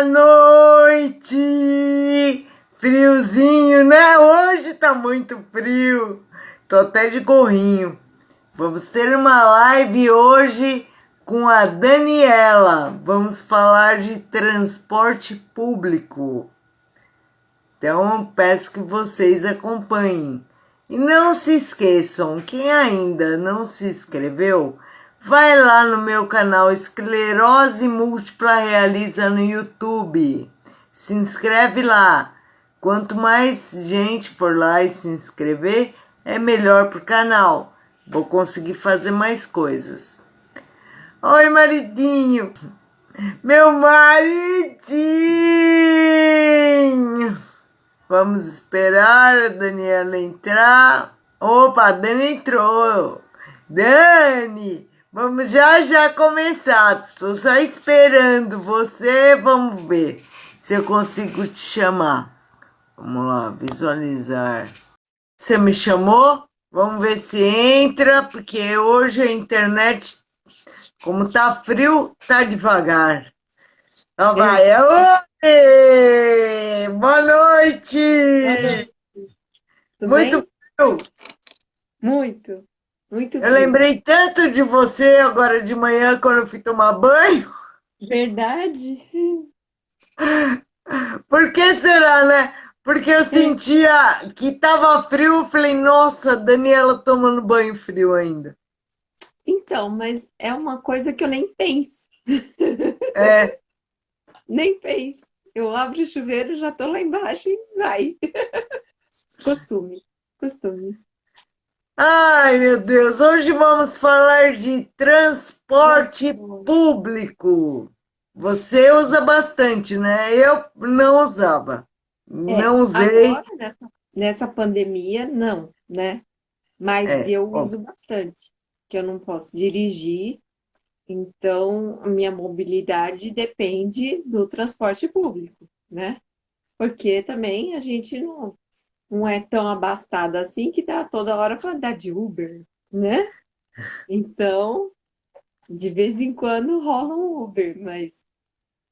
Boa noite! Friozinho, né? Hoje tá muito frio. Tô até de gorrinho. Vamos ter uma live hoje com a Daniela. Vamos falar de transporte público. Então, peço que vocês acompanhem. E não se esqueçam, quem ainda não se inscreveu, vai lá no meu canal Esclerose Múltipla Realiza no YouTube. Se inscreve lá. Quanto mais gente for lá e se inscrever, é melhor pro canal. Vou conseguir fazer mais coisas. Oi, maridinho. Meu maridinho. Vamos esperar a Daniela entrar. Opa, a Dani entrou. Dani, vamos já começar. Tô só esperando você. Vamos ver se eu consigo te chamar. Vamos lá, visualizar. Você me chamou? Vamos ver se entra, porque hoje a internet, como tá frio, tá devagar. Então vai. Oi! Boa noite! Boa noite. Tudo Muito bem? frio. Muito, muito Eu frio. lembrei tanto de você agora de manhã quando eu fui tomar banho. Verdade? Por que será, né? Porque eu É. sentia que tava frio. Eu falei, nossa, Daniela tomando banho frio ainda. Então, mas é uma coisa que eu nem penso. É. Nem penso. Eu abro o chuveiro, já tô lá embaixo e vai. Costume, costume. Ai, meu Deus, hoje vamos falar de transporte Transporte. público. Você usa bastante, né? Eu não usava. É, Não usei. agora, nessa pandemia, não, né? Mas É, eu ó, uso bastante, que eu não posso dirigir, então a minha mobilidade depende do transporte público, né? Porque também a gente não é tão abastada assim que dá toda hora para andar de Uber, né? Então, de vez em quando rola um Uber, mas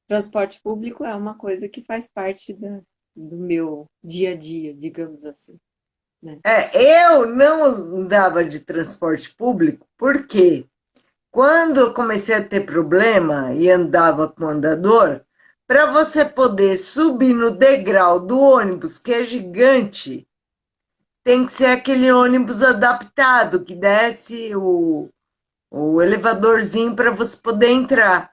transporte público é uma coisa que faz parte do meu dia a dia, digamos assim, né? eu não andava de transporte público porque quando eu comecei a ter problema e andava com andador, para você poder subir no degrau do ônibus, que é gigante, tem que ser aquele ônibus adaptado, que desce o elevadorzinho para você poder entrar.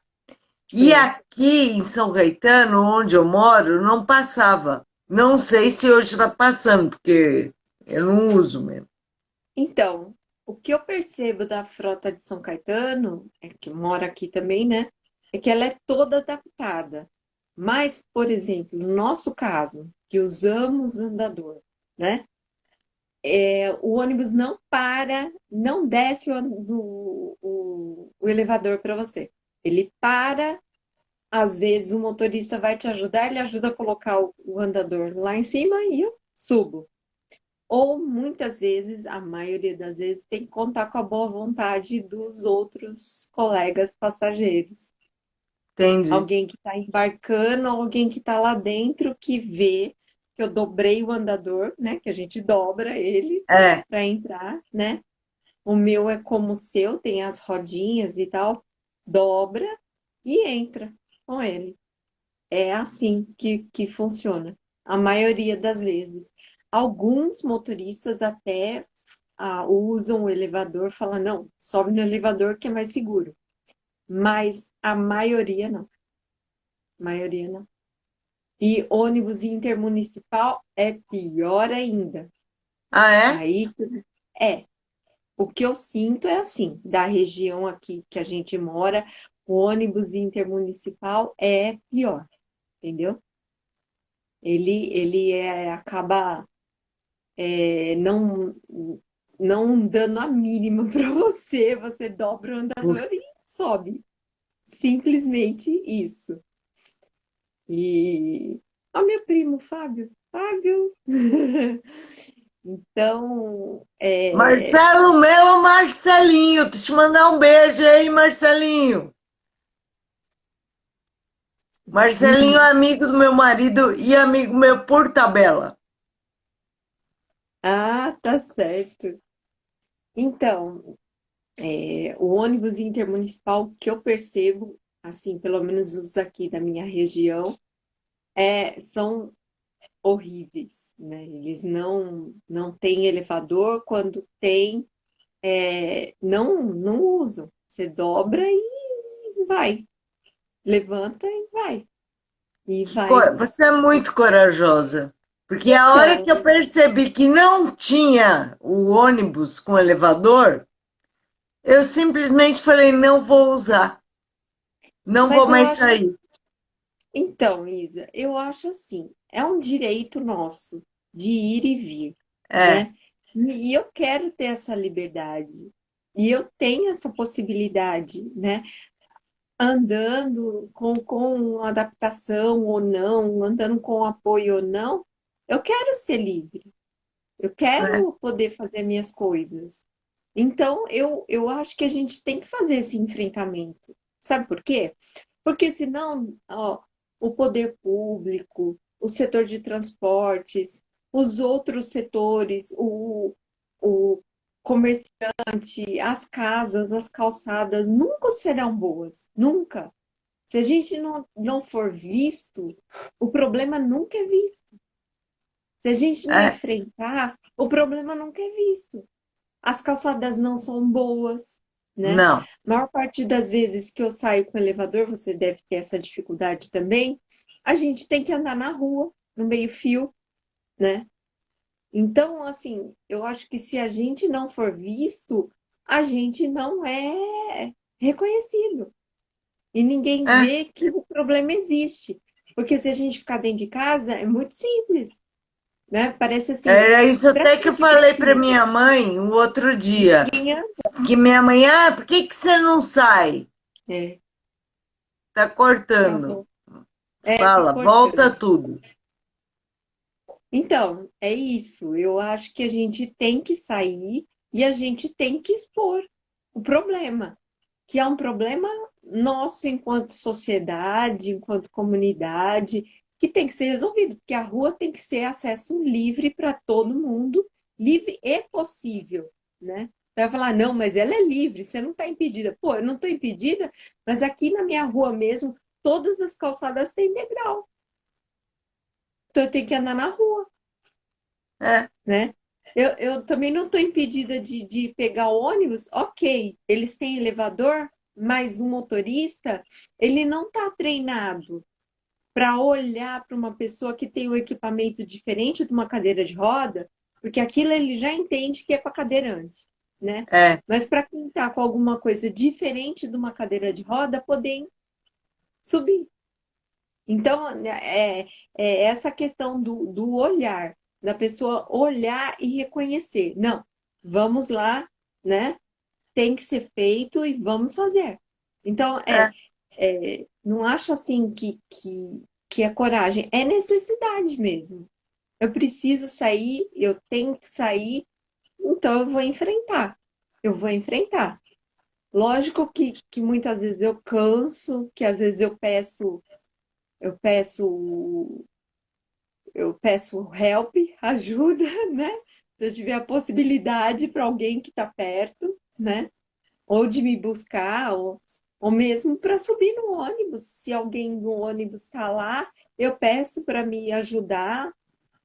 E Sei. aqui em São Caetano, onde eu moro, não passava. Não sei se hoje está passando, porque eu não uso mesmo. Então, o que eu percebo da frota de São Caetano, é que mora aqui também, né? É que ela é toda adaptada. Mas, por exemplo, no nosso caso, que usamos andador, né? O ônibus não para, não desce o elevador para você. Ele para, às vezes o motorista vai te ajudar, ele ajuda a colocar o andador lá em cima e eu subo. Ou muitas vezes, a maioria das vezes, tem que contar com a boa vontade dos outros colegas passageiros. Entende? Alguém que está embarcando, alguém que está lá dentro que vê que eu dobrei o andador, né? Que a gente dobra ele É, para entrar, né? O meu é como o seu, tem as rodinhas e tal, dobra e entra com ele. É assim que funciona, a maioria das vezes. Alguns motoristas até usam o elevador, falam, não, sobe no elevador que é mais seguro. Mas a maioria não. A maioria não. E ônibus intermunicipal é pior ainda. ah, é? Aí é. O que eu sinto é assim, da região aqui que a gente mora, o ônibus intermunicipal é pior, entendeu? Acaba não dando a mínima para você, você dobra o andador e sobe. Simplesmente isso. E o meu primo, Fábio. Fábio. Então, Marcelo, meu Marcelinho, deixa eu te mandar um beijo aí, Marcelinho. Marcelinho é amigo do meu marido e amigo meu por tabela. Ah, tá certo. Então, o ônibus intermunicipal que eu percebo, assim, pelo menos os aqui da minha região, são horríveis, né? Eles não têm elevador, quando tem, não usam. Você dobra e vai, levanta e vai. E vai. Você é muito corajosa. Porque a hora que Então, eu percebi que não tinha o ônibus com elevador, eu simplesmente falei, não vou usar, não vou mas eu mais acho, sair. então, Isa, eu acho assim, é um direito nosso de ir e vir, É, né? E eu quero ter essa liberdade. E eu tenho essa possibilidade, né? Andando com adaptação ou não, andando com apoio ou não, eu quero ser livre. Eu é, quero poder fazer minhas coisas. Então, eu acho que a gente tem que fazer esse enfrentamento. Sabe por quê? Porque senão, ó, o poder público, o setor de transportes, os outros setores, o comércio, as casas, as calçadas, nunca serão boas. Nunca. Se a gente não for visto, o problema nunca é visto. Se a gente não é. enfrentar, o problema nunca é visto. As calçadas não são boas, né? Não. A maior parte das vezes que eu saio com o elevador, você deve ter essa dificuldade também, a gente tem que andar na rua, no meio-fio, né? Então, assim, eu acho que se a gente não for visto, a gente não é reconhecido. E ninguém É, vê que o problema existe. Porque se a gente ficar dentro de casa, é muito simples, né? Parece assim, era isso para até que que eu que falei para precisa? minha mãe o outro dia. Ninguém Que minha mãe, por que que você não sai? é, Tá tá cortando. bom. Tá Fala, volta cortando. tudo. Então, é isso. Eu acho que a gente tem que sair e a gente tem que expor o problema, que é um problema nosso enquanto sociedade, enquanto comunidade, que tem que ser resolvido, porque a rua tem que ser acesso livre para todo mundo, livre e possível, né? Você vai falar, não, mas ela é livre, você não está impedida. Pô, eu não estou impedida, mas aqui na minha rua mesmo, todas as calçadas têm degrau. Então eu tenho que andar na rua, É, né? Eu também não estou impedida de pegar o ônibus, ok, eles têm elevador, mas o motorista, ele não está treinado para olhar para uma pessoa que tem um equipamento diferente de uma cadeira de roda, porque aquilo ele já entende que é para cadeirante, né? é, Mas para quem está com alguma coisa diferente de uma cadeira de roda, poder subir. Então, né, é essa questão do olhar, da pessoa olhar e reconhecer. Não, vamos lá, né? Tem que ser feito e vamos fazer. Então, é, não acho assim que é coragem, é necessidade mesmo. Eu preciso sair, eu tenho que sair, então eu vou enfrentar. Eu vou enfrentar. Lógico que muitas vezes eu canso, que às vezes eu peço eu peço help, ajuda, né? Se eu tiver a possibilidade para alguém que está perto, né? Ou de me buscar, ou mesmo para subir no ônibus. Se alguém no ônibus está lá, eu peço para me ajudar,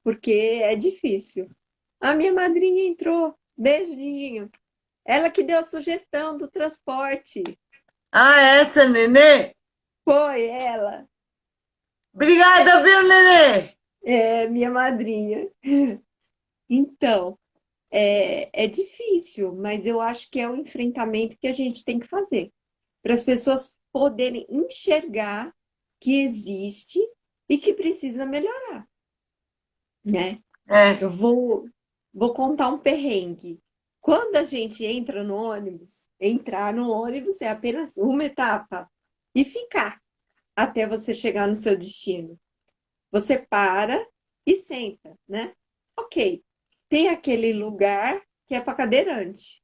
porque é difícil. A minha madrinha entrou, beijinho. Ela que deu a sugestão do transporte. essa, Nenê? Foi ela, Obrigada, viu, Nenê? minha madrinha. Então, é difícil, mas eu acho que é o enfrentamento que a gente tem que fazer para as pessoas poderem enxergar que existe e que precisa melhorar, né? É, Eu vou contar um perrengue. Quando a gente entra no ônibus, entrar no ônibus é apenas uma etapa e ficar até você chegar no seu destino. Você para e senta, né? Ok, tem aquele lugar que é para cadeirante.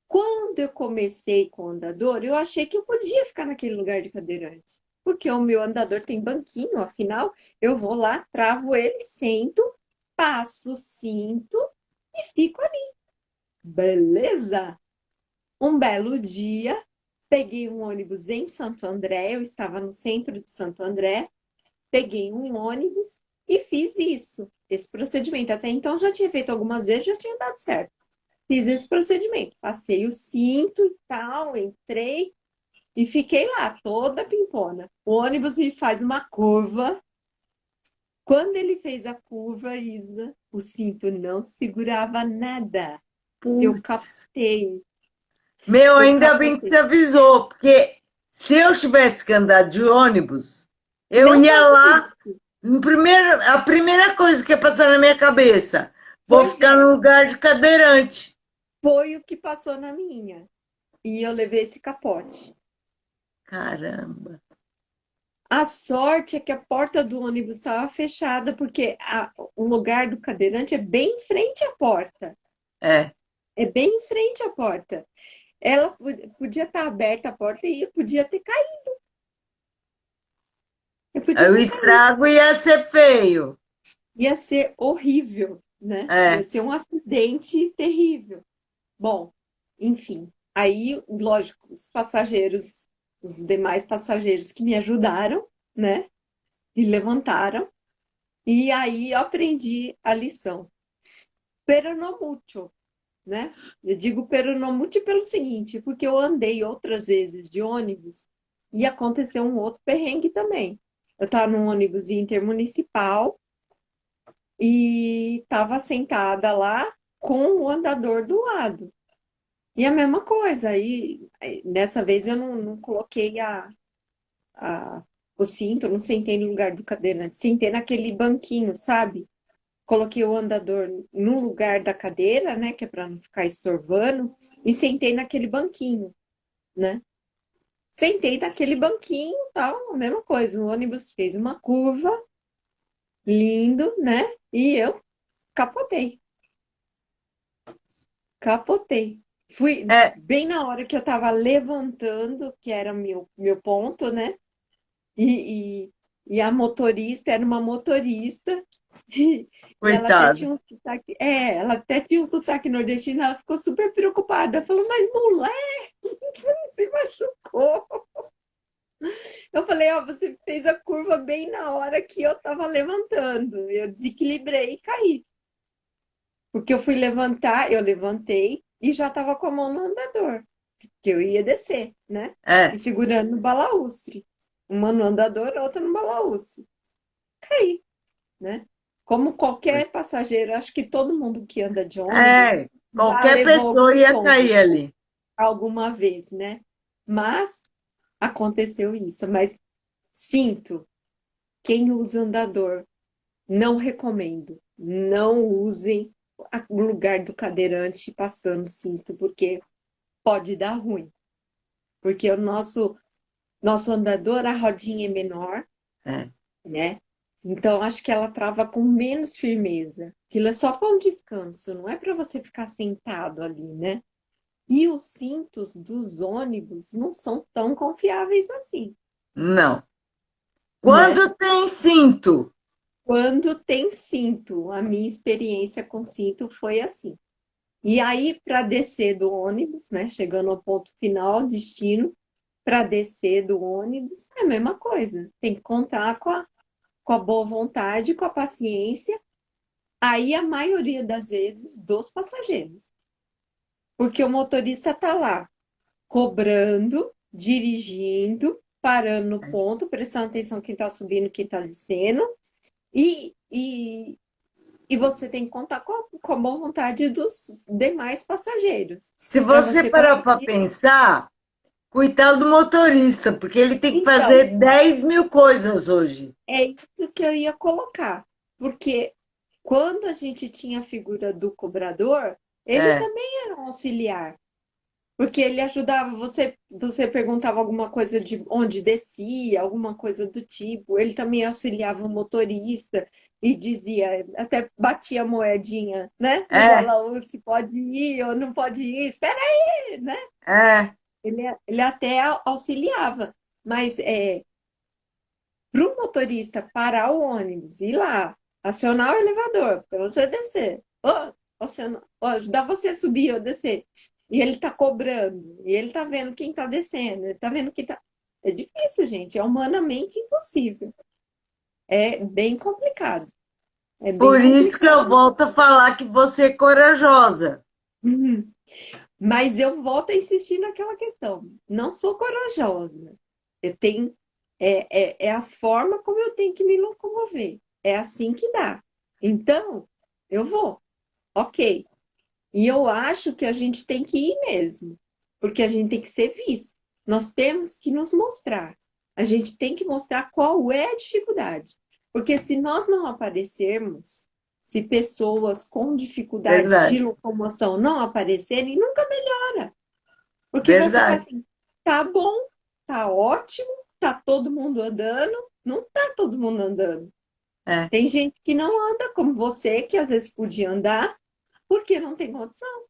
Quando eu comecei com o andador, eu achei que eu podia ficar naquele lugar de cadeirante. porque o meu andador tem banquinho, afinal, eu vou lá, travo ele, sento, passo o cinto e fico ali. Beleza? Um belo dia, peguei um ônibus em Santo André, eu estava no centro de Santo André, peguei um ônibus e fiz isso, esse procedimento. Até então já tinha feito algumas vezes, já tinha dado certo. Fiz esse procedimento, passei o cinto e tal, entrei e fiquei lá, toda pimpona. O ônibus me faz uma curva. Quando ele fez a curva, Isa, o cinto não segurava nada. Eu Putz. captei, Meu, eu ainda bem que você captei. avisou, porque se eu tivesse que andar de ônibus, eu Não ia faça lá, isso. a primeira coisa que ia passar na minha cabeça, vou Pois ficar é, no lugar de cadeirante. foi o que passou na minha. E eu levei esse capote. Caramba. A sorte é que a porta do ônibus estava fechada, porque o lugar do cadeirante é bem em frente à porta. É. É bem em frente à porta. Ela podia estar aberta a porta e eu podia ter caído. Eu Aí podia o ter caído. estrago ia ser feio. Ia ser horrível, né? Ia É. ser um acidente terrível. Bom, enfim. Aí, lógico, os passageiros, os demais passageiros que me ajudaram, né? Me levantaram. E aí eu aprendi a lição. Peronomútil, né? Eu digo peronomútil pelo seguinte, porque eu andei outras vezes de ônibus e aconteceu um outro perrengue também. Eu estava num ônibus intermunicipal e estava sentada lá com o andador do lado. E a mesma coisa, aí dessa vez eu não coloquei a, o cinto, não sentei no lugar do cadeirante, sentei naquele banquinho, sabe? Coloquei o andador no lugar da cadeira, né, que é para não ficar estorvando, e sentei naquele banquinho, né? Sentei naquele banquinho, tal, a mesma coisa. O ônibus fez uma curva, lindo, né? E eu capotei, capotei. Fui É. bem na hora que eu estava levantando, que era meu ponto, né? E, e a motorista era uma motorista, e ela até Coitado. tinha um sotaque, ela até tinha um sotaque nordestino, ela ficou super preocupada, falou, mas mulher, você não se machucou? Eu falei, ó, você fez a curva bem na hora que eu estava levantando, eu desequilibrei e caí, porque eu fui levantar, eu levantei e já estava com a mão no andador, que eu ia descer, né? E É. segurando no balaústre, uma no andador, outra no balaústre. Caí, né? Como qualquer passageiro, acho que todo mundo que anda de ônibus É. já Qualquer levou pessoa algum ia tombo cair ali. alguma vez, né? Mas aconteceu isso. Mas sinto, quem usa andador, não recomendo. Não usem o lugar do cadeirante passando cinto, porque pode dar ruim. Porque o nosso andador, a rodinha é menor, É. né? Então, acho que ela trava com menos firmeza. Aquilo é só para um descanso, não é para você ficar sentado ali, né? E os cintos dos ônibus não são tão confiáveis assim, Não. né? Quando tem cinto, Quando tem cinto, a minha experiência com cinto foi assim. E aí, para descer do ônibus, né? Chegando ao ponto final, destino, para descer do ônibus, é a mesma coisa. Tem que contar com a boa vontade, com a paciência. Aí a maioria das vezes dos passageiros, porque o motorista está lá cobrando, dirigindo, parando no ponto, prestando atenção quem está subindo, quem está descendo, e, e, e você tem que contar com a boa vontade dos demais passageiros, se para você você parar para conseguir. pensar, coitado do motorista, porque ele tem que Então, fazer 10.000 coisas hoje. é isso que eu ia colocar, porque quando a gente tinha a figura do cobrador, ele É, também era um auxiliar. Porque ele ajudava, você perguntava alguma coisa de onde descia, alguma coisa do tipo. Ele também auxiliava o motorista e dizia, até batia a moedinha, né? No é, balaú, se pode ir ou não pode ir, espera aí, né? é. Ele até auxiliava. Mas para o motorista parar o ônibus, ir lá, acionar o elevador para você descer, ajudar você a subir ou descer, e ele está cobrando, e ele está vendo quem está descendo, ele está vendo quem está. É difícil, gente, é humanamente impossível. É bem complicado. É bem Por isso que eu complicado. volto a falar que você é corajosa. Uhum. Mas eu volto a insistir naquela questão. Não sou corajosa. Eu tenho, é a forma como eu tenho que me locomover. É assim que dá. Então, eu vou. Ok. E eu acho que a gente tem que ir mesmo, porque a gente tem que ser visto. Nós temos que nos mostrar. A gente tem que mostrar qual é a dificuldade. Porque se nós não aparecermos, se pessoas com dificuldades de Verdade, locomoção não aparecerem, nunca melhora. Porque vai ficar verdade. assim, tá bom, tá ótimo, tá todo mundo andando, não tá todo mundo andando. É, Tem gente que não anda, como você, que às vezes podia andar, porque não tem condição.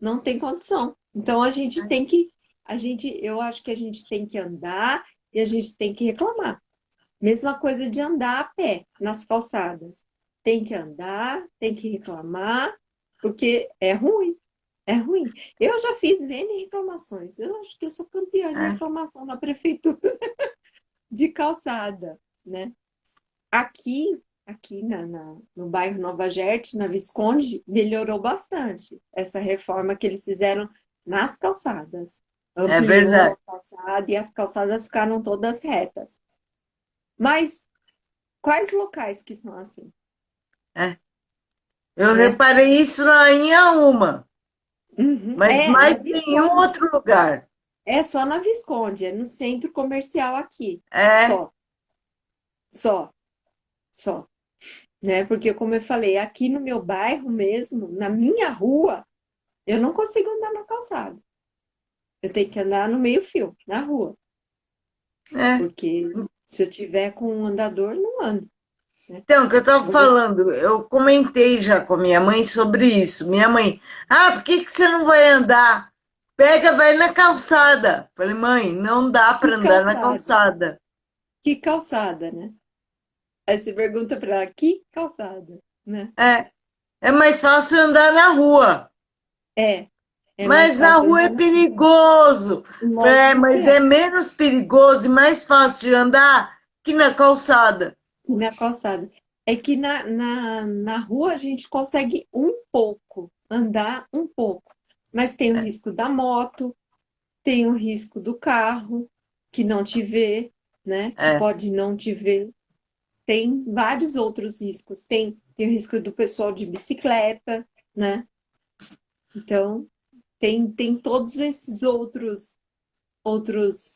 Não tem condição. Então a gente tem que, eu acho que a gente tem que andar e a gente tem que reclamar. Mesma coisa de andar a pé nas calçadas. Tem que andar, tem que reclamar, porque é ruim. É ruim. Eu já fiz N reclamações. Eu acho que eu sou campeã de é. reclamação na prefeitura de calçada, né? Aqui no bairro Nova Gerte, na Visconde, melhorou bastante essa reforma que eles fizeram nas calçadas. É Ampliou verdade. a calçada e as calçadas ficaram todas retas. Mas quais locais que são assim, É. Eu né? reparei isso na Inhaúma, Uhum. mas É, na mais nenhum Visconde. outro lugar. É só na Visconde, é no centro comercial aqui. É, Só, só, só. Né? Porque, como eu falei, aqui no meu bairro mesmo, na minha rua, eu não consigo andar na calçada. Eu tenho que andar no meio-fio, na rua, é. porque se eu tiver com um andador, não ando, né? Então, o que eu estava Mas eu- falando, eu comentei já com a minha mãe sobre isso. Minha mãe, por que que você não vai andar? Pega, vai na calçada. Falei, mãe, não dá Que para andar na calçada? calçada. Que calçada, né? Aí você pergunta para ela, que calçada, né? É, é mais fácil andar na rua. É, é mais Mas na fácil rua é andar na rua. perigoso. Falei, Lógico que mas é. é menos perigoso e mais fácil de andar que na calçada. E na calçada. É que na rua a gente consegue um pouco, andar um pouco. Mas tem o risco da moto, tem o risco do carro, que não te vê, né? Que É, pode não te ver. Tem vários outros riscos. Tem o risco do pessoal de bicicleta, né? Então, tem todos esses outros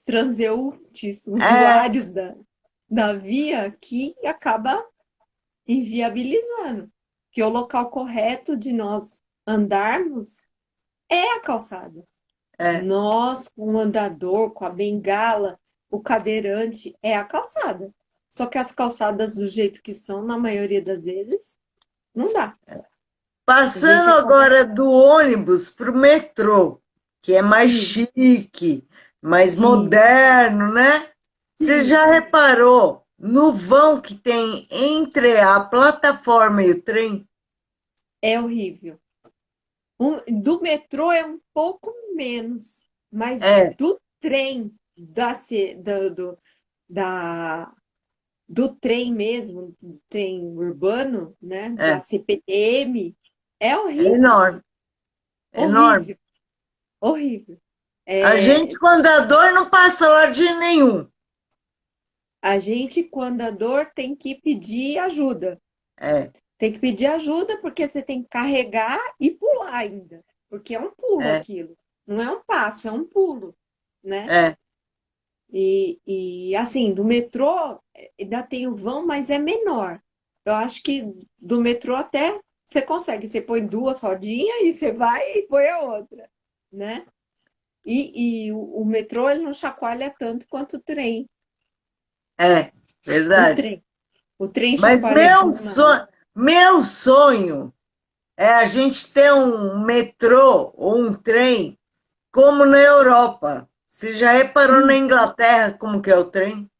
transeuntes, é, usuários da via que acaba inviabilizando. Que o local correto de nós andarmos é a calçada. é. Nós, com o andador, com a bengala, o cadeirante, é a calçada. Só que as calçadas, do jeito que são, na maioria das vezes, não dá. A Passando gente acaba. agora do ônibus para o metrô, que é mais Sim, chique, mais sim, moderno, né? Você sim, já reparou no vão que tem entre a plataforma e o trem? é horrível. Do metrô é um pouco menos, mas É, do trem, da, do trem mesmo, do trem urbano, né, da é, CPTM, é é horrível, enorme, é enorme. horrível, horrível. A gente É, com andador não passa lá de nenhum. a gente, com andador, tem que pedir ajuda. É, Tem que pedir ajuda porque você tem que carregar e pular ainda, porque é um pulo é, aquilo. Não é um passo, é um pulo, né? é, E assim, do metrô ainda tem o vão, mas é menor. Eu acho que do metrô até você consegue. Você põe duas rodinhas e você vai e põe a outra, né? E o metrô ele não chacoalha tanto quanto o trem. é, O verdade. trem. O trem Mas chacoalha demais. meu sonho é a gente ter um metrô ou um trem como na Europa. Você já reparou na Hum, Inglaterra como que é o trem?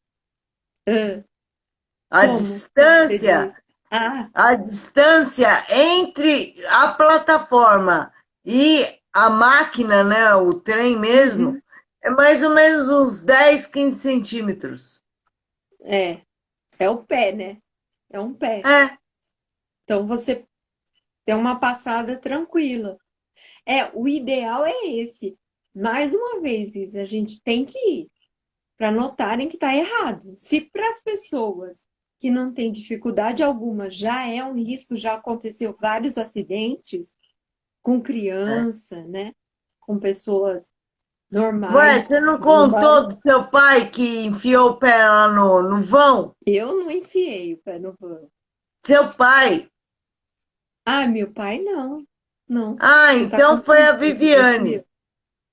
A Como? Você distância, diz. Ah, a distância entre a plataforma e a máquina, né, o trem mesmo, uhum, é mais ou menos uns 10, 15 centímetros. é. É o pé, né? É um pé. É, Então você tem uma passada tranquila. O ideal é esse. Mais uma vez, Isa, a gente tem que ir para notarem que está errado. Se para as pessoas que não têm dificuldade alguma já é um risco, já aconteceu vários acidentes com é. criança, né? Com pessoas Ué, normais, você não normais. contou do seu pai que enfiou o pé lá no vão? Eu não enfiei o pé no vão. Seu pai? Ah, meu pai não. Não. Ah, Você está então foi a confundindo. Não fui Viviane, eu.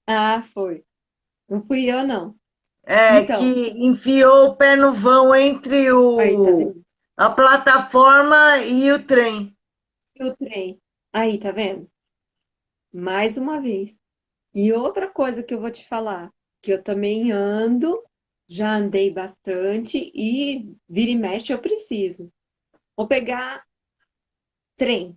Ah, foi. Não fui eu, não. Então, que enfiou o pé no vão entre aí, tá vendo? a plataforma e o trem. E o trem. Aí, tá vendo? Mais uma vez. E outra coisa que eu vou te falar, que eu também ando, já andei bastante e vira e mexe eu preciso. Vou pegar trem.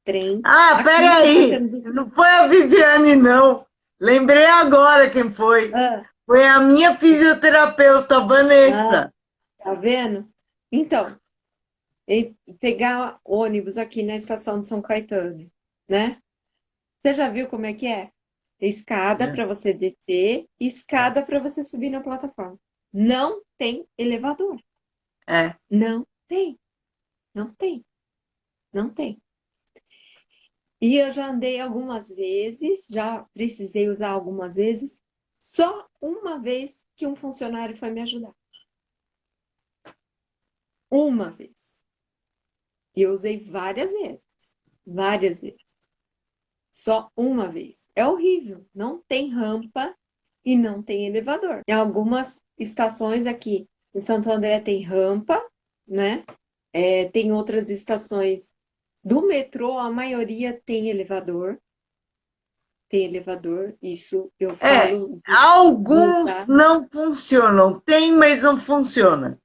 Trem. Ah, Aqui em São peraí, Caetano do Sul. não foi a Viviane, não. Lembrei agora quem foi. Ah, Foi a minha fisioterapeuta, ah, Vanessa. tá vendo? Então, pegar ônibus aqui na estação de São Caetano, né? Você já viu como é que é? Escada para você descer, escada para você subir na plataforma. Não tem elevador. É. Não tem, não tem, não tem. E eu já andei algumas vezes, já precisei usar algumas vezes, só uma vez que um funcionário foi me ajudar. Uma vez. E eu usei várias vezes, várias vezes. Só uma vez. É horrível. Não tem rampa e não tem elevador. Em algumas estações aqui em Santo André tem rampa, né? Tem outras estações do metrô, a maioria tem elevador. Tem elevador, isso eu É, falo de alguns usar. não funcionam. Tem, mas não funciona.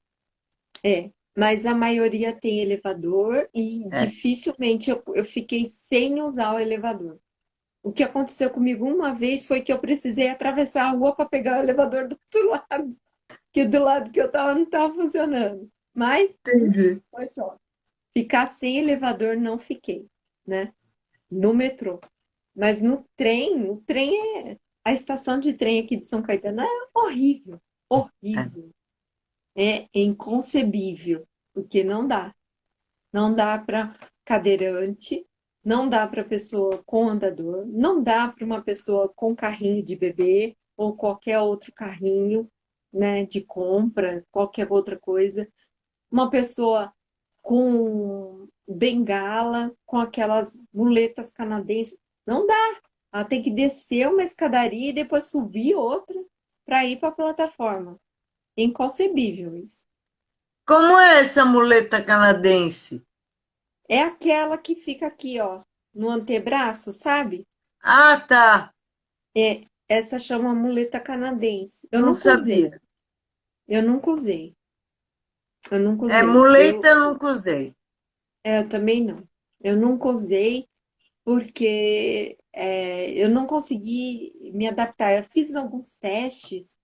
Mas a maioria tem elevador e É. dificilmente eu fiquei sem usar o elevador. O que aconteceu comigo uma vez foi que eu precisei atravessar a rua para pegar o elevador do outro lado, que do lado que eu estava não estava funcionando. Mas Entendi. foi só. Ficar sem elevador não fiquei, né? No metrô. Mas no trem, o trem a estação de trem aqui de São Caetano é horrível, É. horrível. É inconcebível, porque não dá. Não dá para cadeirante, não dá para pessoa com andador, não dá para uma pessoa com carrinho de bebê ou qualquer outro carrinho, né, de compra, qualquer outra coisa. Uma pessoa com bengala, com aquelas muletas canadenses, não dá. Ela tem que descer uma escadaria e depois subir outra para ir para a plataforma. Inconcebível isso. Como é essa muleta canadense? É aquela que fica aqui, ó, no antebraço, sabe? Ah, tá. Essa chama muleta canadense. Eu Não nunca usei. sabia. Eu nunca usei. Eu nunca É usei. muleta, eu nunca usei. Eu também não. Eu nunca usei porque eu não consegui me adaptar. Eu fiz alguns testes,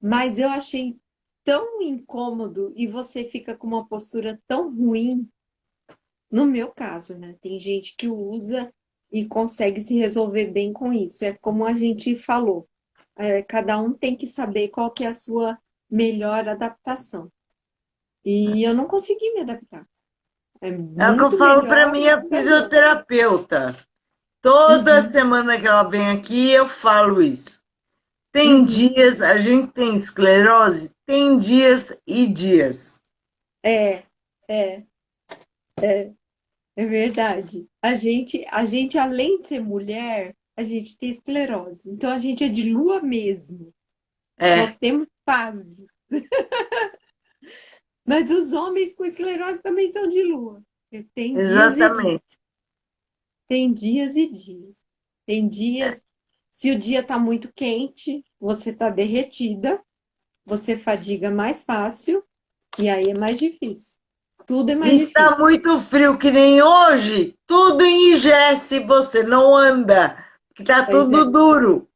mas eu achei tão incômodo e você fica com uma postura tão ruim. No meu caso, né? Tem gente que usa e consegue se resolver bem com isso. É como a gente falou, cada um tem que saber qual que é a sua melhor adaptação. E eu não consegui me adaptar. É É o que eu muito falo para melhor minha o andador. fisioterapeuta. Toda Uhum, semana que ela vem aqui, eu falo isso. Tem uhum. dias, a gente tem esclerose, tem dias e dias. É, é, é verdade. A gente, além de ser mulher, a gente tem esclerose. Então a gente é de lua mesmo. É, Nós temos fase. Mas os homens com esclerose também são de lua. Tem dias e dias. exatamente. Tem dias e dias. Tem dias, se o dia está muito quente, você está derretida, você fadiga mais fácil e aí é mais difícil. Tudo é mais E está difícil. muito frio, que nem hoje, tudo enrijece, você não anda, que está Pois é, tudo duro.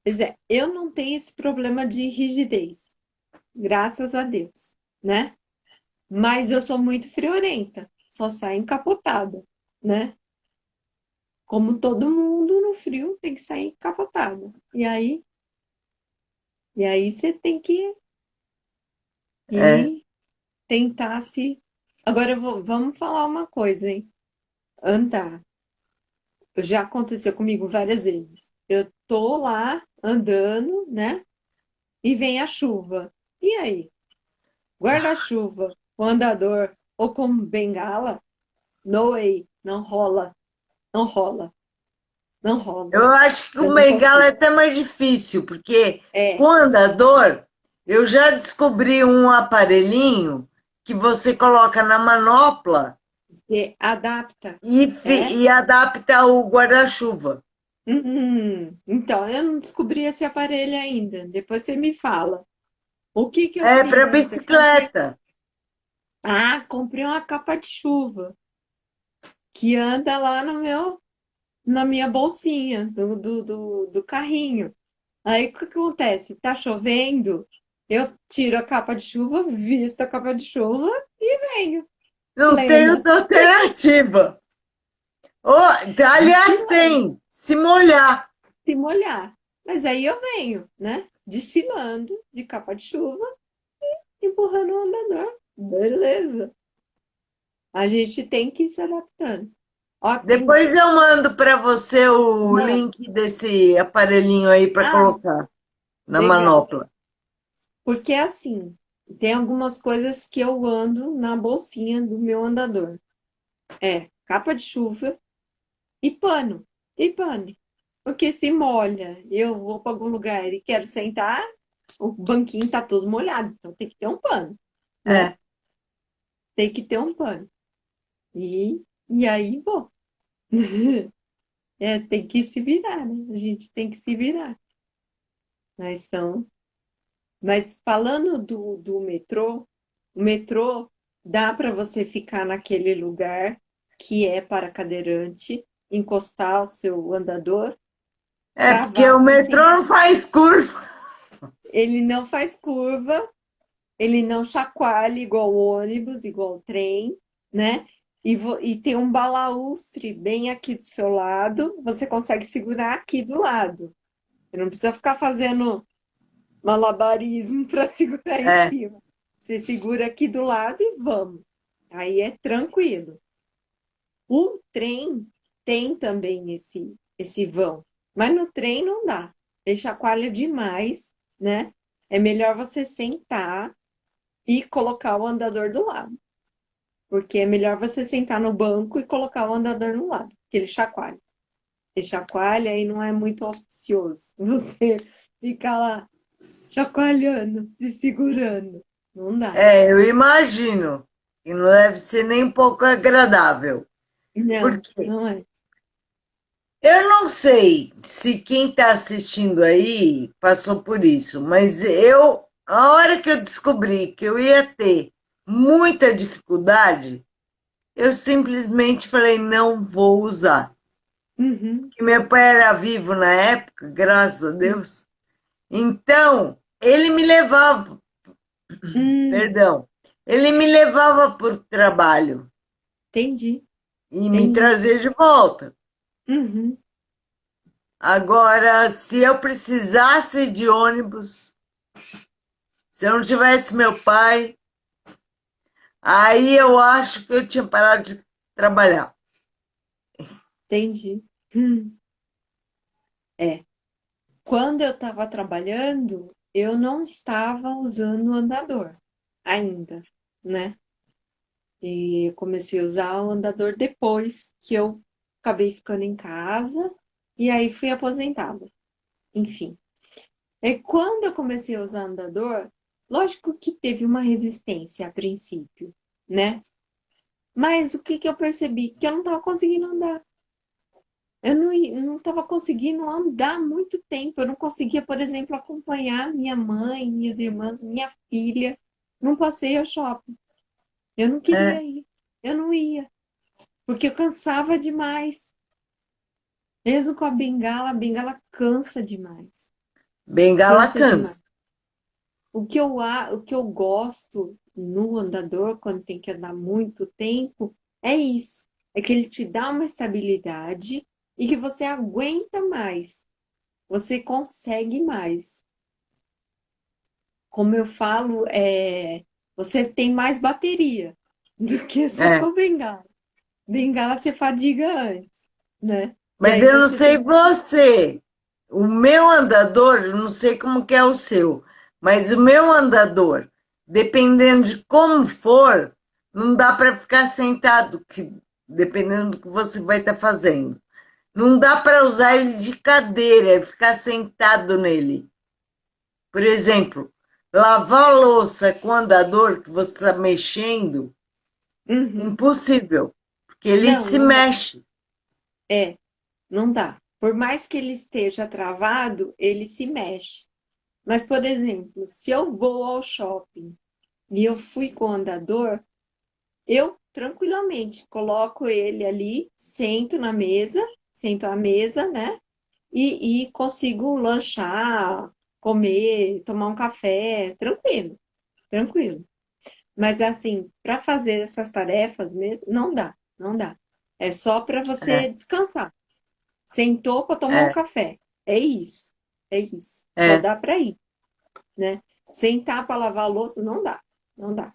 pois é. Eu não tenho esse problema de rigidez, graças a Deus, né? Mas eu sou muito friorenta, só saio encapotada, né? Como todo mundo no frio tem que sair encapotada. E aí você tem que É, ir tentar se. Agora vamos falar uma coisa, hein? Andar. Já aconteceu comigo várias vezes. Eu tô lá andando, né? E vem a chuva. E aí? Guarda-chuva, o andador ou como bengala? No way, não rola, não rola, não rola. eu acho que Eu o não bengala é consigo. até mais difícil, porque com É, andador, eu já descobri um aparelhinho que você coloca na manopla você adapta. e, É? e adapta o guarda-chuva. Então, eu não descobri esse aparelho ainda. Depois você me fala. O que que eu É para fiz? Eu comprei. bicicleta. Comprei uma capa de chuva que anda lá na minha bolsinha do carrinho. Aí o que acontece? Tá chovendo, eu tiro a capa de chuva, visto a capa de chuva e venho Não tem plena, outra alternativa. Oh, aliás, desfilando, tem. Se molhar. se molhar. Mas aí eu venho, né? Desfilando de capa de chuva, empurrando o andador. Beleza. A gente tem que ir se adaptando. Ó, Depois eu mando para você o mano, link desse aparelhinho aí para ah, colocar na legal. manopla. Porque assim, tem algumas coisas que eu ando na bolsinha do meu andador. É, capa de chuva e pano. E pano. Porque se molha, eu vou para algum lugar e quero sentar, o banquinho tá todo molhado, então tem que ter um pano, né? É. Tem que ter um pano. E aí, bom, tem que se virar, né? A gente tem que se virar. Mas são. Mas falando do metrô, o metrô dá para você ficar naquele lugar que é para cadeirante, encostar o seu andador, É porque o travar e metrô sentar. não faz curva. Ele não faz curva, ele não chacoalha igual o ônibus, igual o trem, né? E tem um balaustre bem aqui do seu lado, você consegue segurar aqui do lado. Você não precisa ficar fazendo malabarismo para segurar em É. cima. Você segura aqui do lado e vamos. Aí é tranquilo. O trem tem também esse vão, mas no trem não dá. Ele chacoalha demais, né? É melhor você sentar e colocar o andador do lado. Porque é melhor você sentar no banco e colocar o andador no lado, que ele chacoalha. Ele chacoalha e não é muito auspicioso. Você fica lá chacoalhando, se segurando. Não dá. É, eu imagino. E não deve ser nem um pouco agradável. Por Não, quê? não é. Eu não sei se quem está assistindo aí passou por isso, mas a hora que eu descobri que eu ia ter muita dificuldade, eu simplesmente falei, não vou usar. Uhum, Que meu pai era vivo na época, graças a sim. Deus. Então, ele me levava, Hum, perdão, ele me levava para o trabalho entendi, e me entendi. trazia de volta. Uhum, Agora, se eu precisasse de ônibus, se eu não tivesse meu pai, aí eu acho que eu tinha parado de trabalhar. entendi. Hum. É. Quando eu estava trabalhando, eu não estava usando o andador ainda, né? E eu comecei a usar o andador depois que eu acabei ficando em casa e aí fui aposentada. Enfim. Quando eu comecei a usar andador, lógico que teve uma resistência a princípio, né? Mas o que que eu percebi? Que eu não estava conseguindo andar. Eu não estava conseguindo andar muito tempo. Eu não conseguia, por exemplo, acompanhar minha mãe, minhas irmãs, minha filha num passeio ao shopping. Eu não É, queria ir. Eu não ia, porque eu cansava demais. Mesmo com a bengala cansa demais. bengala Cansa demais. cansa. O que eu gosto no andador, quando tem que andar muito tempo, é isso. É que ele te dá uma estabilidade e que você aguenta mais. Você consegue mais. Como eu falo, você tem mais bateria do que só com É. a bengala. Bengala você fadiga antes, né? E Mas aí eu não você sei tem. você. O meu andador, eu não sei como que é o seu, mas o meu andador, dependendo de como for, não dá para ficar sentado, dependendo do que você vai estar fazendo. Não dá para usar ele de cadeira, e ficar sentado nele. Por exemplo, lavar a louça com o andador que você está mexendo, Uhum. impossível, porque ele Não, se não dá. mexe. É, não dá. Por mais que ele esteja travado, ele se mexe. Mas, por exemplo, se eu vou ao shopping e eu fui com o andador, eu tranquilamente coloco ele ali, sento à mesa, né? E consigo lanchar, comer, tomar um café, tranquilo, tranquilo. Mas assim, para fazer essas tarefas mesmo, não dá, não dá. É só para você É, descansar. Sentou para tomar um é, café. É isso. É isso. Só é, dá para ir, né? Sentar para lavar a louça não dá. Não dá.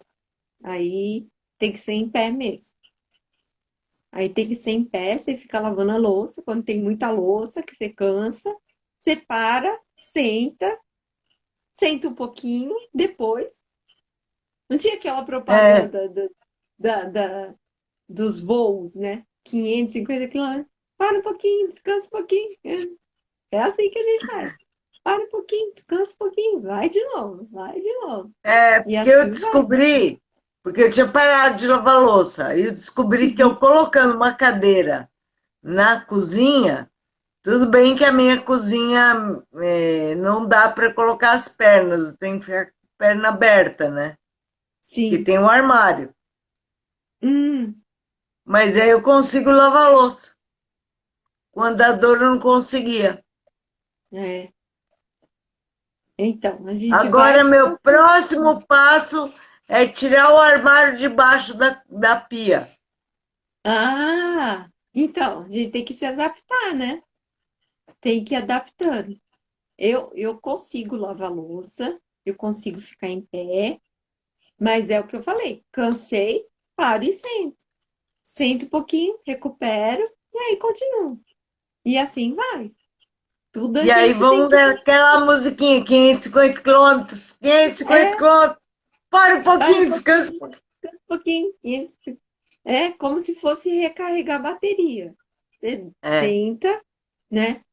Aí tem que ser em pé mesmo. Aí tem que ser em pé, você fica lavando a louça, quando tem muita louça, que você cansa, você para, senta um pouquinho, depois. Não tinha aquela é. propaganda da, da- dos voos, né? 550 km. Para um pouquinho, descansa um pouquinho. É assim que a gente faz. Para um pouquinho, descansa um pouquinho, vai de novo, vai de novo. É, E porque eu assim vai. descobri, porque eu tinha parado de lavar louça, e eu descobri que eu Uhum. colocando uma cadeira na cozinha, tudo bem que a minha cozinha não dá para colocar as pernas, eu tenho que ficar com a perna aberta, né? Que Sim. tem um armário. Hum, Mas aí eu consigo lavar louça. Com o andador eu não conseguia. é. Então, a gente Agora, vai. meu próximo passo é tirar o armário de baixo da pia. Ah, então, a gente tem que se adaptar, né? Tem que ir adaptando. Eu consigo lavar louça, eu consigo ficar em pé, mas é o que eu falei. Cansei, paro e sento. Sento um pouquinho, recupero e aí continuo. E assim vai. Tudo a E aí gente tem vamos que. dar aquela musiquinha, 550 quilômetros, 550 É, quilômetros, para um para um pouquinho, descansa um pouquinho, pouquinho. um pouquinho. Isso. É como se fosse recarregar a bateria. Você É, senta, né?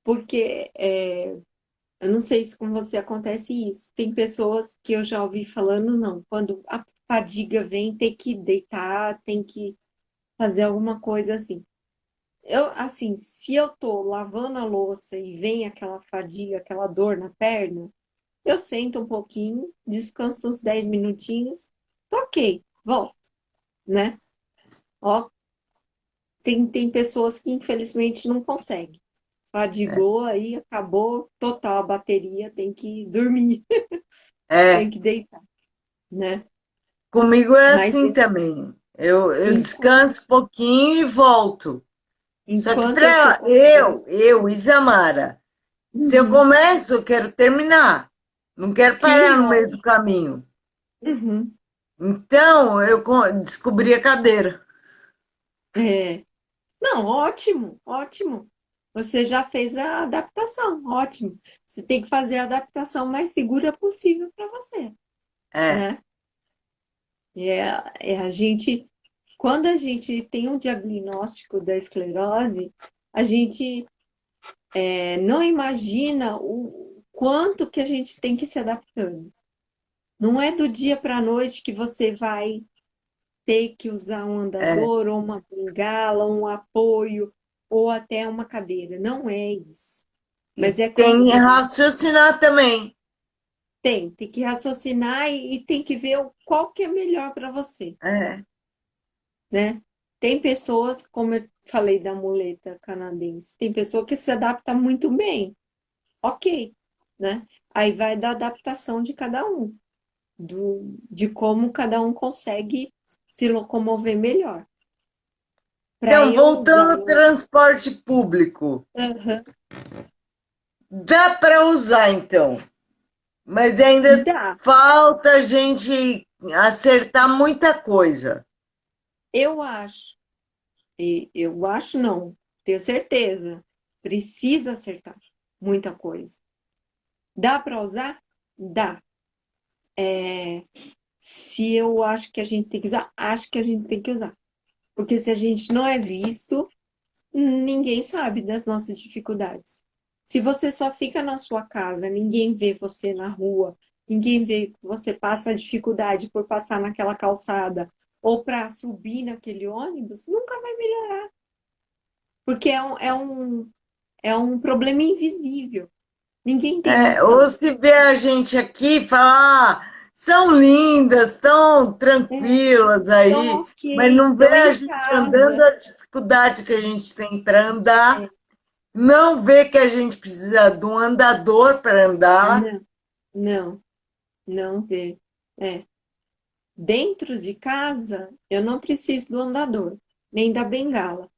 Porque eu não sei se com você acontece isso. Tem pessoas que eu já ouvi falando, não, quando a fadiga vem, tem que deitar, tem que fazer alguma coisa assim. Eu, assim, se eu tô lavando a louça e vem aquela fadiga, aquela dor na perna, eu sento um pouquinho, descanso uns 10 minutinhos, tô ok, volto, né? Ó, tem pessoas que infelizmente não conseguem. é, Fadigou, aí acabou total a bateria, tem que dormir, tem é. que deitar, né? Comigo é Mas assim também. Eu enquanto, descanso um pouquinho e volto. Só que enquanto eu tô para com dor, Isamara, se eu uhum, começo, eu quero terminar. Não quero sim, parar no meio do lógico, caminho. uhum, Então, descobri a cadeira. é. Não, ótimo, ótimo. Você já fez a adaptação, ótimo. Você tem que fazer a adaptação mais segura possível para você, É, né? A gente, quando a gente tem um diagnóstico da esclerose, a gente não imagina o quanto que a gente tem que se adaptando. Não é do dia para a noite que você vai ter que usar um é. andador, ou uma bengala, um apoio, ou até uma cadeira. Não é isso. E Mas é tem quando que você. raciocinar também. tem que raciocinar e tem que ver qual que é melhor para você, É. né? Tem pessoas, como eu falei da muleta canadense, tem pessoa que se adapta muito bem, ok, né? Aí vai da adaptação de cada um, de como cada um consegue se locomover melhor. Para Então, eu voltando usar. ao transporte público, Aham. dá para usar, então, mas ainda Dá. falta a gente acertar muita coisa. Eu acho. E eu acho não, tenho certeza. Precisa acertar muita coisa. Dá para usar? Dá. Se eu acho que a gente tem que usar, acho que a gente tem que usar. Porque se a gente não é visto, ninguém sabe das nossas dificuldades. Se você só fica na sua casa, ninguém vê você na rua, ninguém vê que você passa dificuldade por passar naquela calçada ou para subir naquele ônibus, nunca vai melhorar. Porque é um problema invisível. Ninguém tem É, ou noção. se vê a gente aqui e fala, ah, são lindas, tão É, tranquilas então, aí, mas ok, não vê estão a em gente andando, casa. a dificuldade que a gente tem para andar, É, não vê que a gente precisa de um andador para andar. não, não, não vê. É. Dentro de casa, eu não preciso do andador, nem da bengala.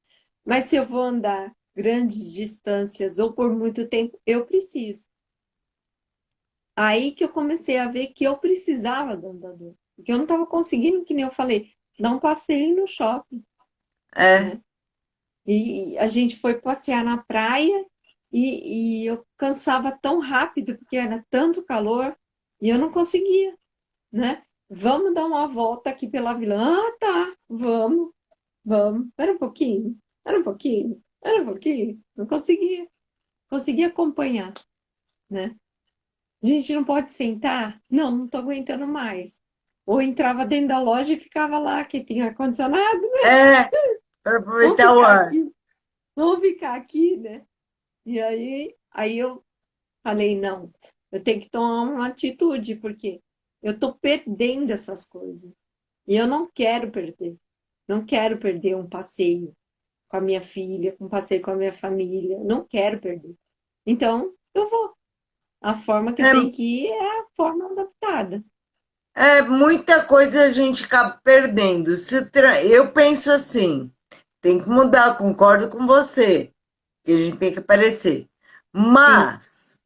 Mas se eu vou andar grandes distâncias ou por muito tempo, eu preciso. Aí que eu comecei a ver que eu precisava do andador. Porque eu não estava conseguindo, que nem eu falei, dar um passeio no shopping, É, né? E a gente foi passear na praia e eu cansava tão rápido, porque era tanto calor, e eu não conseguia, né? Vamos dar uma volta aqui pela vila. Ah, tá, vamos, vamos. Espera um pouquinho, espera um pouquinho, espera um pouquinho. Não conseguia, conseguia acompanhar, né? A gente não pode sentar? Não, não estou aguentando mais. Ou entrava dentro da loja e ficava lá, que tinha ar-condicionado. é, para Vamos aproveitar o ficar ar. aqui, vamos ficar aqui, né? E aí eu falei, não, eu tenho que tomar uma atitude, porque eu estou perdendo essas coisas. E eu não quero perder. Não quero perder um passeio com a minha filha, um passeio com a minha família. Não quero perder. Então, eu vou. A forma que eu É, tenho que ir é a forma adaptada. muita coisa a gente acaba perdendo. Eu penso assim, tem que mudar, concordo com você, que a gente tem que aparecer. Sim, Mas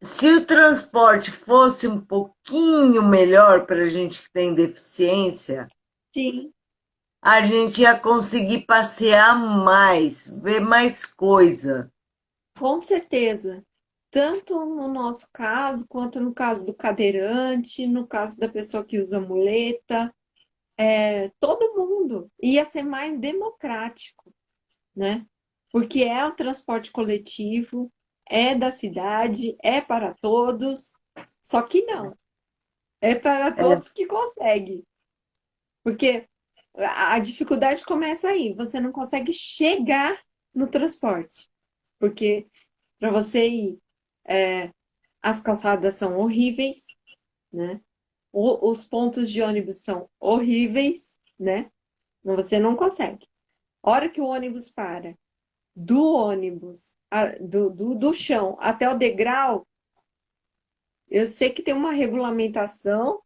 se o transporte fosse um pouquinho melhor para a gente que tem deficiência, sim, a gente ia conseguir passear mais, ver mais coisa. com certeza. Tanto no nosso caso, quanto no caso do cadeirante, no caso da pessoa que usa muleta, todo mundo ia ser mais democrático, né? Porque é o transporte coletivo, é da cidade, é para todos, só que não, é para É, todos que conseguem, porque a dificuldade começa aí, você não consegue chegar no transporte, porque para você ir, as calçadas são horríveis, né? Os pontos de ônibus são horríveis, né? Você não consegue. A hora que o ônibus para, do ônibus, do chão até o degrau, eu sei que tem uma regulamentação,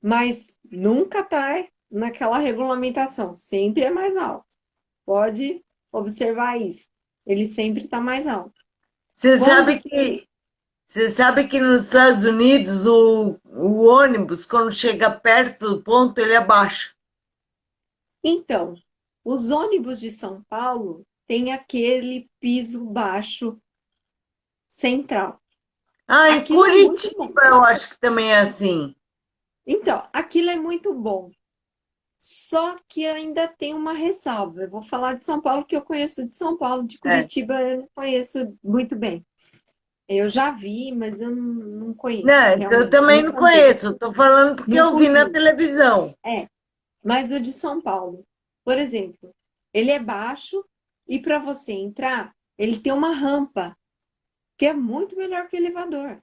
mas nunca está naquela regulamentação. Sempre é mais alto. Pode observar isso. Ele sempre está mais alto. Você Quando sabe que, você sabe que nos Estados Unidos o ônibus, quando chega perto do ponto, ele abaixa. Então, os ônibus de São Paulo têm aquele piso baixo central. Ah, em Aquilo é muito Curitiba bom. eu acho que também é assim. Então, aquilo é muito bom. Só que ainda tem uma ressalva. Eu vou falar de São Paulo, que eu conheço de São Paulo, de É. Curitiba eu não conheço muito bem. Eu já vi, mas eu não conheço, Não, eu realmente. também não Nunca andei, conheço, estou falando porque não eu vi na pude. televisão. É, mas o de São Paulo, por exemplo, ele é baixo e para você entrar, ele tem uma rampa, que é muito melhor que o elevador.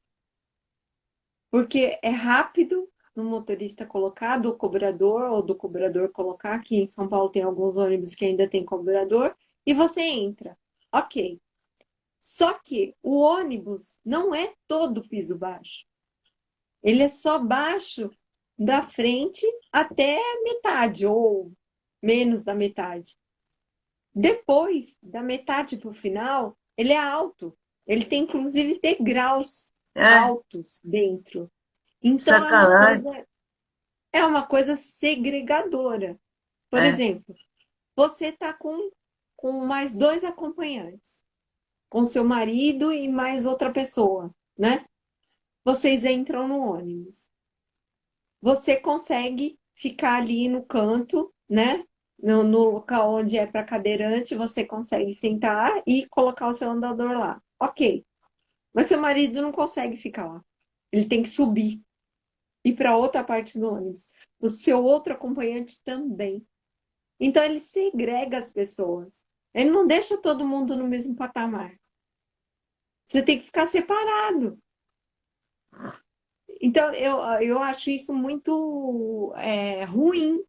porque é rápido no motorista colocar, do cobrador, ou do cobrador colocar. Aqui em São Paulo tem alguns ônibus que ainda tem cobrador, e você entra. Ok. Só que o ônibus não é todo piso baixo. Ele é só baixo da frente até metade, ou menos da metade. Depois, da metade para o final, ele é alto. Ele tem, inclusive, degraus É, altos dentro. Então, sacanagem. é uma coisa segregadora. Por É, exemplo, você está com mais dois acompanhantes, com seu marido e mais outra pessoa, né? Vocês entram no ônibus. Você consegue ficar ali no canto, né? No local onde é para cadeirante, você consegue sentar e colocar o seu andador lá. Ok. Mas seu marido não consegue ficar lá. Ele tem que subir e para outra parte do ônibus. O seu outro acompanhante também. Então ele segrega as pessoas. Ele não deixa todo mundo no mesmo patamar. Você tem que ficar separado. Então eu acho isso muito ruim,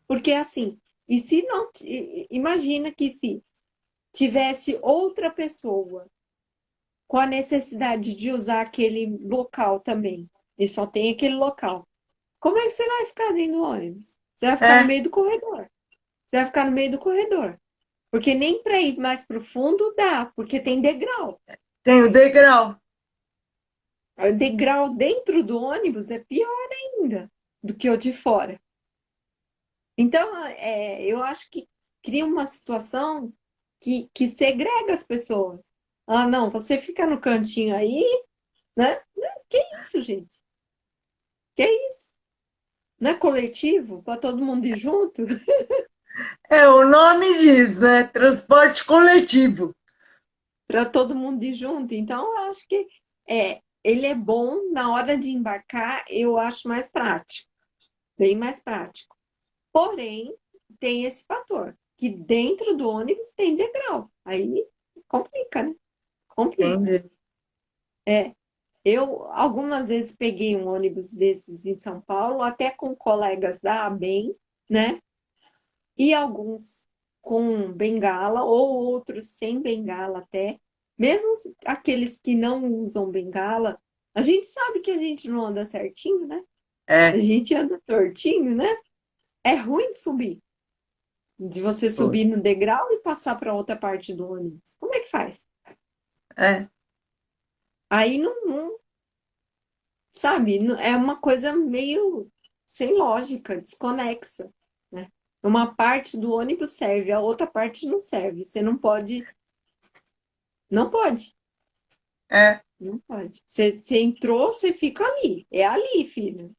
porque assim, e se não, imagina que se tivesse outra pessoa com a necessidade de usar aquele local também, e só tem aquele local, como é que você vai ficar dentro do ônibus? Você vai ficar no é, meio do corredor. Você vai ficar no meio do corredor. Porque nem para ir mais para o fundo dá, porque tem degrau. tem o degrau. O degrau dentro do ônibus é pior ainda do que o de fora. Então, eu acho que cria uma situação que segrega as pessoas. Ah, não, você fica no cantinho aí, né? Que isso, gente? Que isso? Não é coletivo para todo mundo ir junto? É, o nome diz, né? Transporte coletivo. Para todo mundo ir junto. Então, eu acho que ele é bom na hora de embarcar, eu acho mais prático, bem mais prático. Porém, tem esse fator, que dentro do ônibus tem degrau. Aí complica, né? Complica. Entendi. É, eu algumas vezes peguei um ônibus desses em São Paulo, até com colegas da ABEM, né? E alguns com bengala, ou outros sem bengala até. Mesmo aqueles que não usam bengala, a gente sabe que a gente não anda certinho, né? A É, gente anda tortinho, né? É ruim subir. De você foi. subir no degrau e passar para outra parte do ônibus. Como é que faz? É, Aí não, sabe, é uma coisa meio sem lógica, desconexa, né? Uma parte do ônibus serve, a outra parte não serve. Você não pode, não pode, é. não pode. Você entrou, você fica ali. É ali, filho.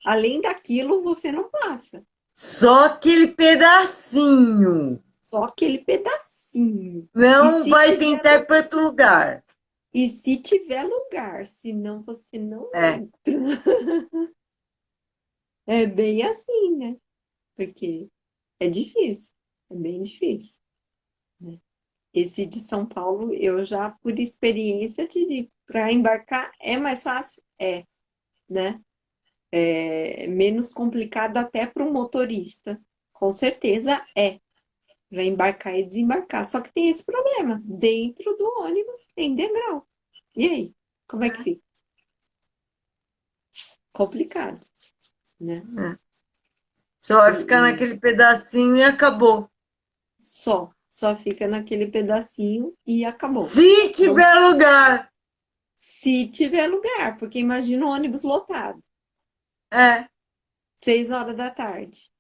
Além daquilo, você não passa. Só aquele pedacinho. Só aquele pedacinho. E Não se vai tiver, tentar ir para outro lugar. e se tiver lugar, senão você não É, entra. É bem assim, né? Porque é difícil, é bem difícil, né? Esse de São Paulo, eu já, por experiência, de para embarcar é mais fácil? É, né? É menos complicado até para o motorista. Com certeza é, para embarcar e desembarcar. Só que tem esse problema: dentro do ônibus tem degrau. E aí? Como é que fica? Complicado, né? é. Só vai ficar E naquele pedacinho e acabou. só fica naquele pedacinho e acabou. Se Não, tiver lugar. se tiver lugar, porque imagina o ônibus lotado, É, 6 horas da tarde.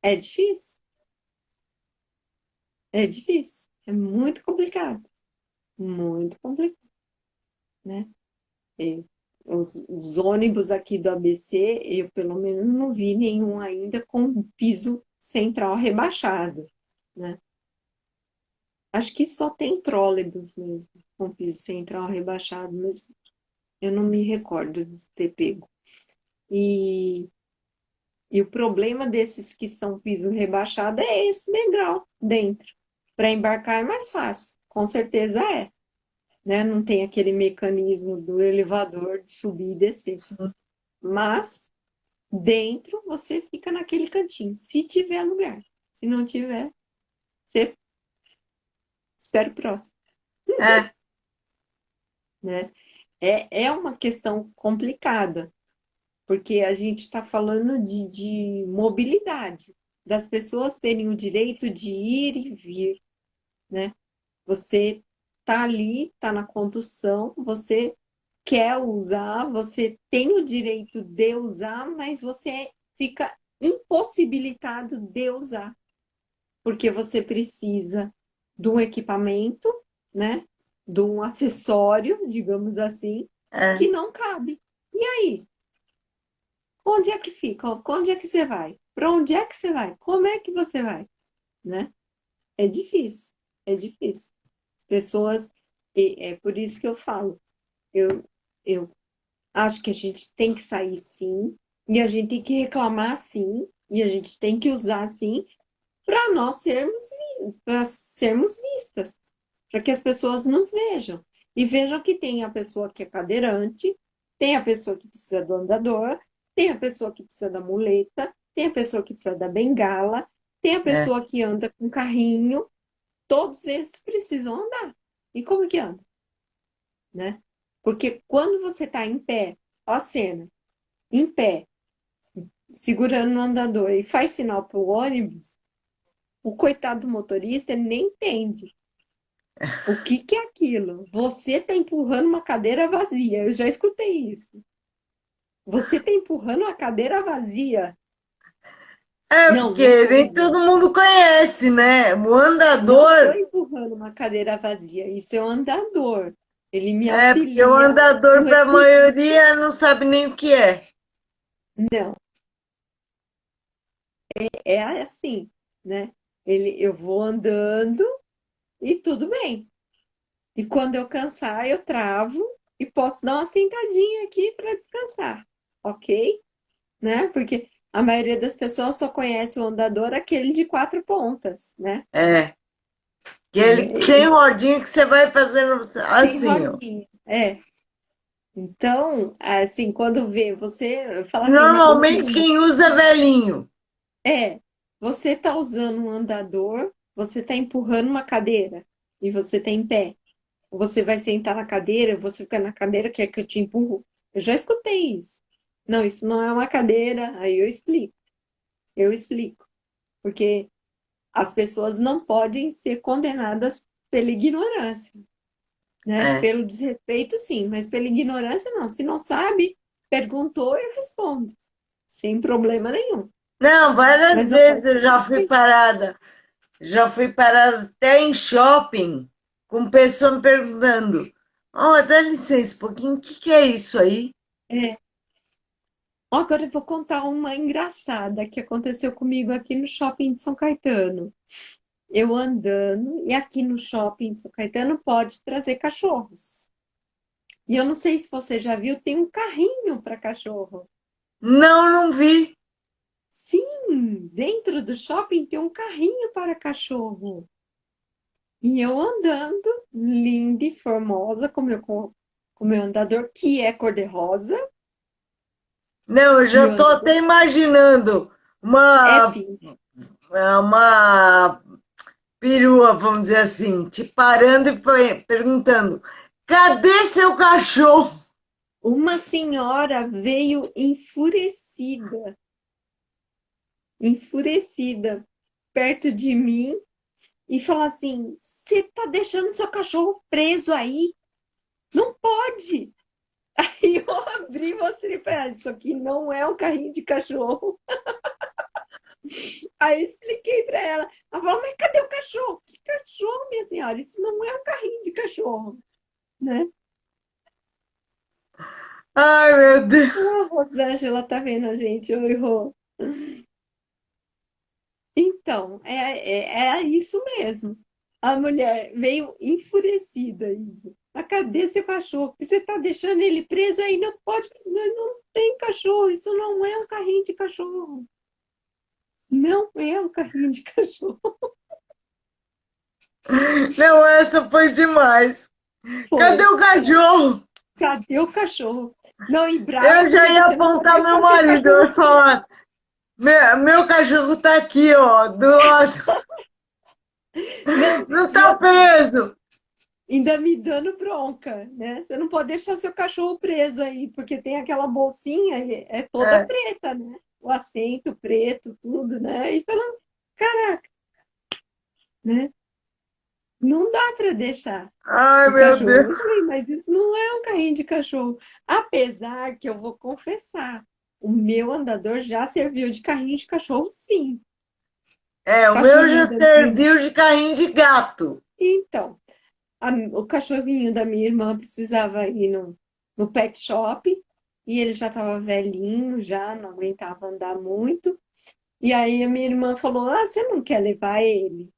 É difícil, é difícil, é muito complicado, né? É, os ônibus aqui do ABC, eu pelo menos não vi nenhum ainda com piso central rebaixado, né? Acho que só tem trólebus mesmo com piso central rebaixado, mas eu não me recordo de ter pego. E, e o problema desses que são piso rebaixado é esse degrau dentro. Para embarcar é mais fácil, com certeza é. né? Não tem aquele mecanismo do elevador de subir e descer. Sim. Mas dentro você fica naquele cantinho, se tiver lugar. Se não tiver, você espera o próximo, É, né? É uma questão complicada, porque a gente está falando de mobilidade, das pessoas terem o direito de ir e vir, né? Você tá ali, tá na condução, você quer usar, você tem o direito de usar, mas você fica impossibilitado de usar, porque você precisa de um equipamento, né? De um acessório, digamos assim, que é, não cabe. E aí? Onde é que fica? Onde é que você vai? Para onde é que você vai? Como é que você vai? Né? É difícil, é difícil. Pessoas, é por isso que eu falo, eu, eu acho que a gente tem que sair sim, e a gente tem que reclamar sim, e a gente tem que usar sim, para nós sermos vistas, para que as pessoas nos vejam. E vejam que tem a pessoa que é cadeirante, tem a pessoa que precisa do andador, tem a pessoa que precisa da muleta, tem a pessoa que precisa da bengala, tem a é. pessoa que anda com carrinho, todos esses precisam andar. E como que anda, né? Porque quando você está em pé, ó a cena, em pé, segurando no andador e faz sinal para o ônibus, o coitado do motorista ele nem entende. O que que é aquilo? Você está empurrando uma cadeira vazia. Eu já escutei isso. Você está empurrando uma cadeira vazia. É, Não, não porque estou, nem não. todo mundo conhece, né? O Não estou andador, empurrando uma cadeira vazia. Isso é um andador. Ele me porque o auxilia no andador, para a requisito. maioria, não sabe nem o que é. Não, é assim, né? Eu vou andando e tudo bem. E quando eu cansar, eu travo e posso dar uma sentadinha aqui para descansar, ok? Né? Porque a maioria das pessoas só conhece o andador aquele de quatro pontas, né? É, que ele sem E rodinha que você vai fazendo tem assim, ó. rodinha. É. Então, assim, quando vê, você fala assim, mas como que Normalmente quem usa é velhinho. é? Você está usando um andador, você está empurrando uma cadeira e você está em pé. Você vai sentar na cadeira, você fica na cadeira, quer que eu te empurro? Eu já escutei isso. Não, isso não é uma cadeira. Aí eu explico. Porque as pessoas não podem ser condenadas pela ignorância, né? É. Pelo desrespeito, sim, mas pela ignorância, não. Se não sabe, perguntou, eu respondo, sem problema nenhum. Não, várias Mas não vezes pode eu ser já fui desrespeito. parada. Já fui parada até em shopping, com pessoa me perguntando: Oh, dá licença um pouquinho, o que que é isso aí? É. Agora eu vou contar uma engraçada que aconteceu comigo aqui no shopping de São Caetano. Eu andando, e aqui no shopping de São Caetano pode trazer cachorros. E eu não sei se você já viu, tem um carrinho para cachorro. Não, não vi. Sim, dentro do shopping tem um carrinho para cachorro. E eu andando, linda e formosa, com meu andador, que é cor-de-rosa, Não, eu e já o estou andador até imaginando é uma, pink. uma perua, vamos dizer assim, te parando e perguntando: Cadê seu cachorro? Uma senhora veio enfurecida, perto de mim e falou assim: Você tá deixando seu cachorro preso aí? Não pode! Aí eu abri e mostrei para ela: Isso aqui não é um carrinho de cachorro. Aí eu expliquei para ela. Ela falou: Mas cadê o cachorro? Que cachorro, minha senhora? Isso não é um carrinho de cachorro, né? Ai, meu Deus. A Rosângela tá vendo a gente. Oi, Rô. Então, é isso mesmo. A mulher veio enfurecida, Isa. Mas cadê seu cachorro? Porque você está deixando ele preso aí? Não pode, não tem cachorro. Isso não é um carrinho de cachorro. Não é um carrinho de cachorro. Não, essa foi demais. Cadê Foi. o cachorro? Cadê o cachorro? Não, e brava Eu já porque ia você não apontar podia meu fazer marido. Eu cachorro ia preso. falar: meu cachorro tá aqui, ó, do lado. Não, Não e tá assim, preso. ainda me dando bronca, né? Você não pode deixar seu cachorro preso aí, porque tem aquela bolsinha, é toda É. preta, né? O assento preto, tudo, né? E falando, caraca, né? Não dá para deixar Ai, o meu cachorro. Eu Deus. falei, mas isso não é um carrinho de cachorro. Apesar que eu vou confessar, o meu andador já serviu de carrinho de cachorro, sim. É, o meu Cachorrinho já da minha... serviu de carrinho de gato. Então, o cachorrinho da minha irmã precisava ir no pet shop e ele já estava velhinho, já não aguentava andar muito. E aí a minha irmã falou: Ah, você não quer levar ele,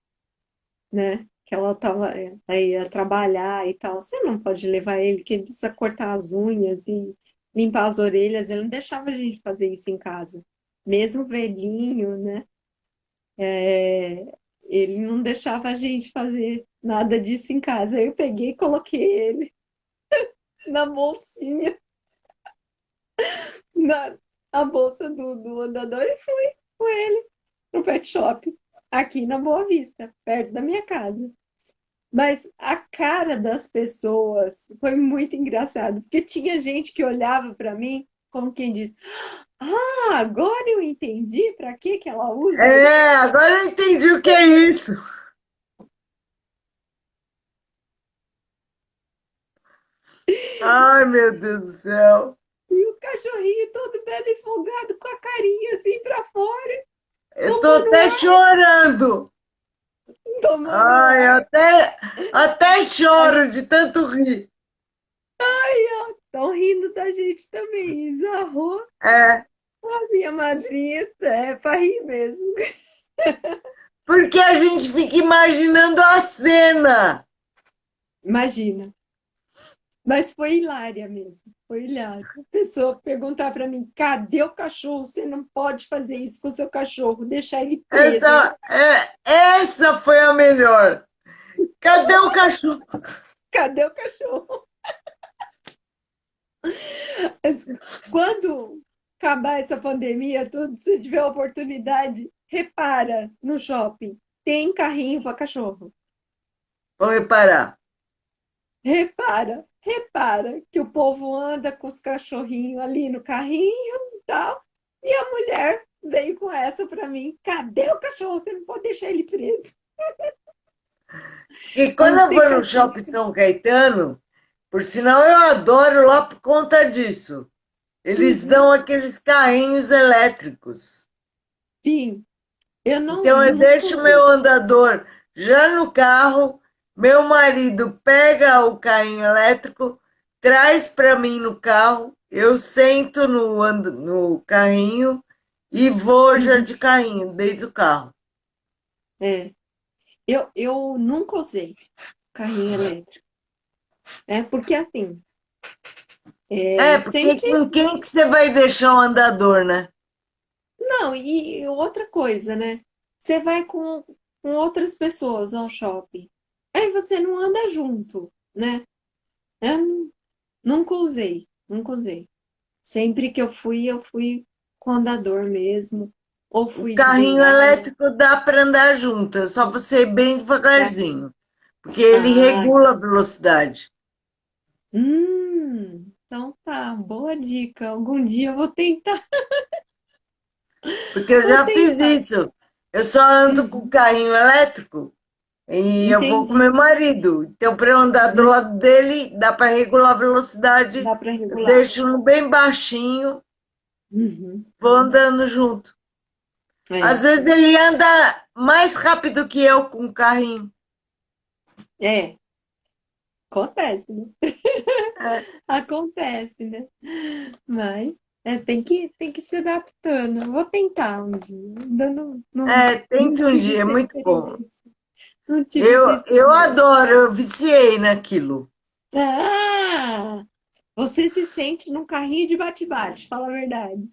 né? Que ela tava, aí ia trabalhar e tal. Você não pode levar ele, que ele precisa cortar as unhas e limpar as orelhas. Ele não deixava a gente fazer isso em casa. Mesmo velhinho, né? Ele não deixava a gente fazer nada disso em casa. Aí eu peguei e coloquei ele na bolsinha, na a bolsa do andador e fui com ele pro pet shop, aqui na Boa Vista, perto da minha casa. Mas a cara das pessoas foi muito engraçado, porque tinha gente que olhava para mim como quem diz: Ah, agora eu entendi para que que ela usa isso. É, agora eu entendi o que é isso. Ai, meu Deus do céu. E o cachorrinho todo belo e folgado, com a carinha assim para fora, Eu tô tomando até ar, chorando. tomando Ai, ar. até choro de tanto rir. Estão rindo da gente também. Isarrou É, a minha madrinha, é para rir mesmo. porque a gente fica imaginando a cena. Imagina. Mas foi hilária mesmo. Foi hilária. A pessoa perguntar para mim: cadê o cachorro? Você não pode fazer isso com o seu cachorro, deixar ele preso aí. Essa foi a melhor. Cadê o cachorro? Cadê o cachorro? Mas quando acabar essa pandemia, tudo, se tiver oportunidade, repara no shopping. Tem carrinho para cachorro. Vou reparar. Repara que o povo anda com os cachorrinhos ali no carrinho e tal, e a mulher veio com essa para mim: cadê o cachorro? Você não pode deixar ele preso. E quando Não eu tem vou no cachorro. Shopping São Caetano, por sinal eu adoro lá por conta disso. Eles Uhum. dão aqueles carrinhos elétricos. Sim, eu Então eu nunca deixo usei. meu andador já no carro, meu marido pega o carrinho elétrico, traz para mim no carro, eu sento no carrinho e vou já Uhum. de carrinho, desde o carro. É, eu nunca usei carrinho elétrico, né? Porque assim, É, porque sempre. com quem que você vai deixar o andador, né? Não, e outra coisa, né? Você vai com outras pessoas ao shopping. Aí você não anda junto, né? Eu nunca usei, nunca usei. Sempre que eu fui com andador mesmo, ou O fui de carrinho bengala. elétrico dá para andar junto, é só você ir bem Tá? devagarzinho, porque ele Ah, regula a velocidade. então tá, boa dica. Algum dia eu vou tentar, Porque eu vou já fiz tentar. isso. Eu só ando com o Uhum, carrinho elétrico e eu vou com entendi. meu marido. Então, para eu andar do Hum, lado dele, dá para regular a velocidade. Dá para Eu regular. deixo no bem baixinho, Uhum, vou andando junto. Às é, vezes ele anda mais rápido que eu com o carrinho. é, acontece, né? É, Acontece, né? Mas tem que se adaptando. Eu vou tentar um dia. Ainda não tente um tive dia, é essa muito bom. experiência. Não tive essa Eu experiência. adoro, eu viciei naquilo. Ah! Você se sente num carrinho de bate-bate, fala a verdade.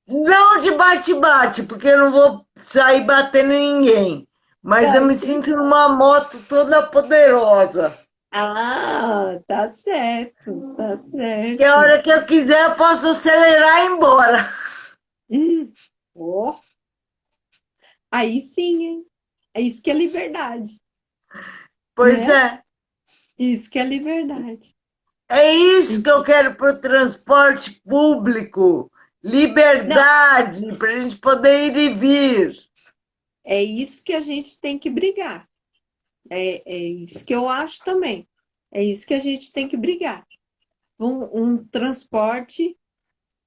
Não de bate-bate, porque eu não vou sair batendo em ninguém. Mas eu Ah, me entendi. sinto numa moto toda poderosa. Ah, tá certo, tá Que a certo. hora que eu quiser eu posso acelerar e ir embora. Hum, ó, aí sim, hein? É isso que é liberdade, Pois né? é. Isso que é liberdade. É isso que eu Então, quero para o transporte público. não, Liberdade para a gente poder ir e vir. é isso que a gente tem que brigar. É isso que eu acho também. É isso que a gente tem que brigar. Um transporte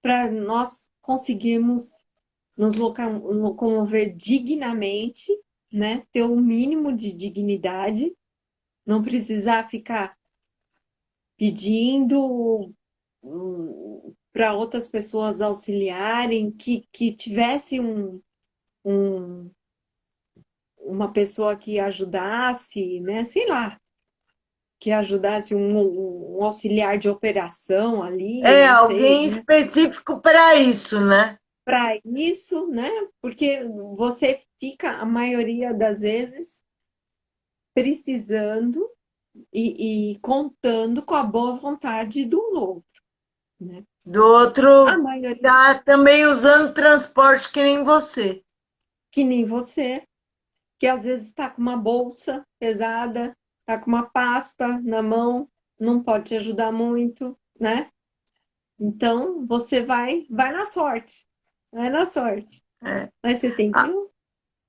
para nós conseguirmos nos locomover dignamente, né? Ter o mínimo de dignidade, não precisar ficar pedindo para outras pessoas auxiliarem, que tivesse um, uma pessoa que ajudasse, né? Sei lá, que ajudasse um auxiliar de operação ali, eu É não sei, alguém né? específico para isso, né? Para isso, né? Porque você fica, a maioria das vezes, precisando e contando com a boa vontade do outro, né? Do A outro maioria, tá também usando transporte que nem você. que nem você, que às vezes está com uma bolsa pesada, está com uma pasta na mão, não pode te ajudar muito, né? Então, você vai na sorte, vai na sorte. É. Mas você tem que A,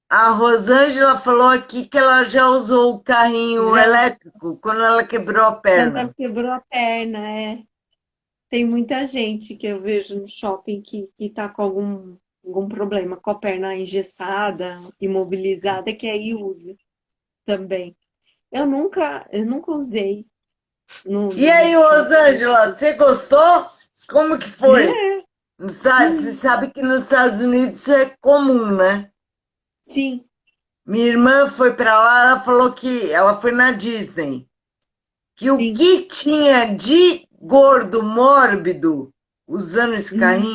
a Rosângela falou aqui que ela já usou o carrinho já, elétrico quando ela quebrou a quando ela perna. quebrou a perna, é. Tem muita gente que eu vejo no shopping que tá com algum problema, com a perna engessada, imobilizada, que aí usa também. Eu nunca usei E no aí, shopping. Rosângela, você gostou? Como que foi? É, Você sabe que nos Estados Unidos isso é comum, né? sim, Minha irmã foi para lá, ela falou que ela foi na Disney, que o sim, que tinha de gordo mórbido usando hum,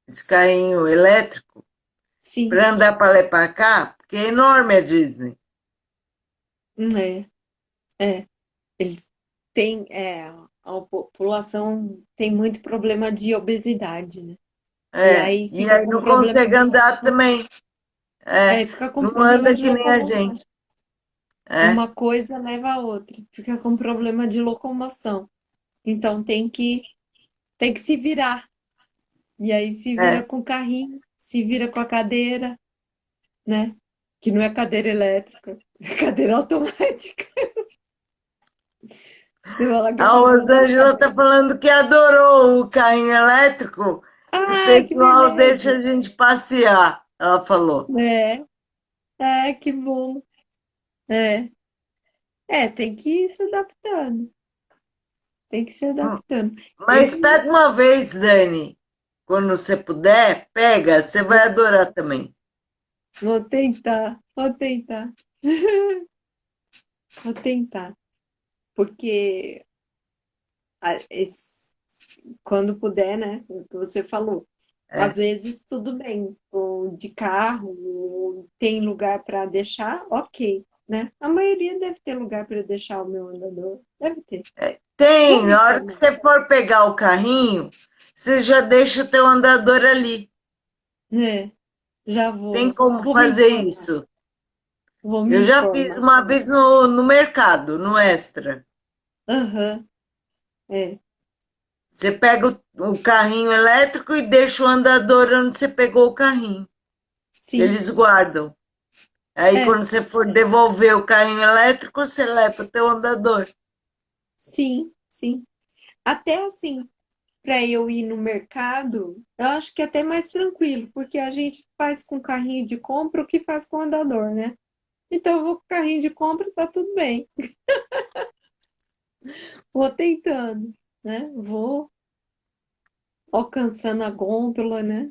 esse carrinho elétrico, sim, para andar para lá e para cá, porque é enorme a Disney. é, é. Eles têm, a população tem muito problema de obesidade, né? E É, aí e fica aí com não problema consegue de andar também. É, fica com não problema anda de que nem a locomoção. gente. É, Uma coisa leva a outra, fica com problema de locomoção. Então tem que se virar. E aí se vira é. com o carrinho, se vira com a cadeira, né? Que não é cadeira elétrica, é cadeira automática. Você fala que A a pessoa tá com Rosângela cadeira. está falando que adorou o carrinho elétrico, que o Ah, que pessoal deixa beleza! a gente passear, ela falou. Que bom. É, tem que ir se adaptando. Tem que se adaptando. Mas pega uma vez, Dani, quando você puder, pega, você vai Vou, adorar também. vou tentar, vou tentar, vou tentar. Porque quando puder, né? O que você falou. Às É, vezes tudo bem, ou de carro, ou tem lugar para deixar, ok, né? A maioria deve ter lugar para deixar o meu andador, deve ter. Vou tem, me na hora que informar, você for pegar o carrinho, você já deixa o teu andador ali. né? Já Tem vou, como vou me fazer informar, isso. vou me Eu já fiz informar. uma vez no mercado, no Extra. Aham, é, Você pega o carrinho elétrico e deixa o andador onde você pegou o carrinho. sim, Eles guardam. Aí, é, quando você for devolver o carrinho elétrico, você leva o teu andador. sim, sim. Até assim, para eu ir no mercado, eu acho que é até mais tranquilo, porque a gente faz com carrinho de compra o que faz com andador, né? Então eu vou com carrinho de compra, tá tudo bem. Vou tentando, né? Vou alcançando a gôndola, né?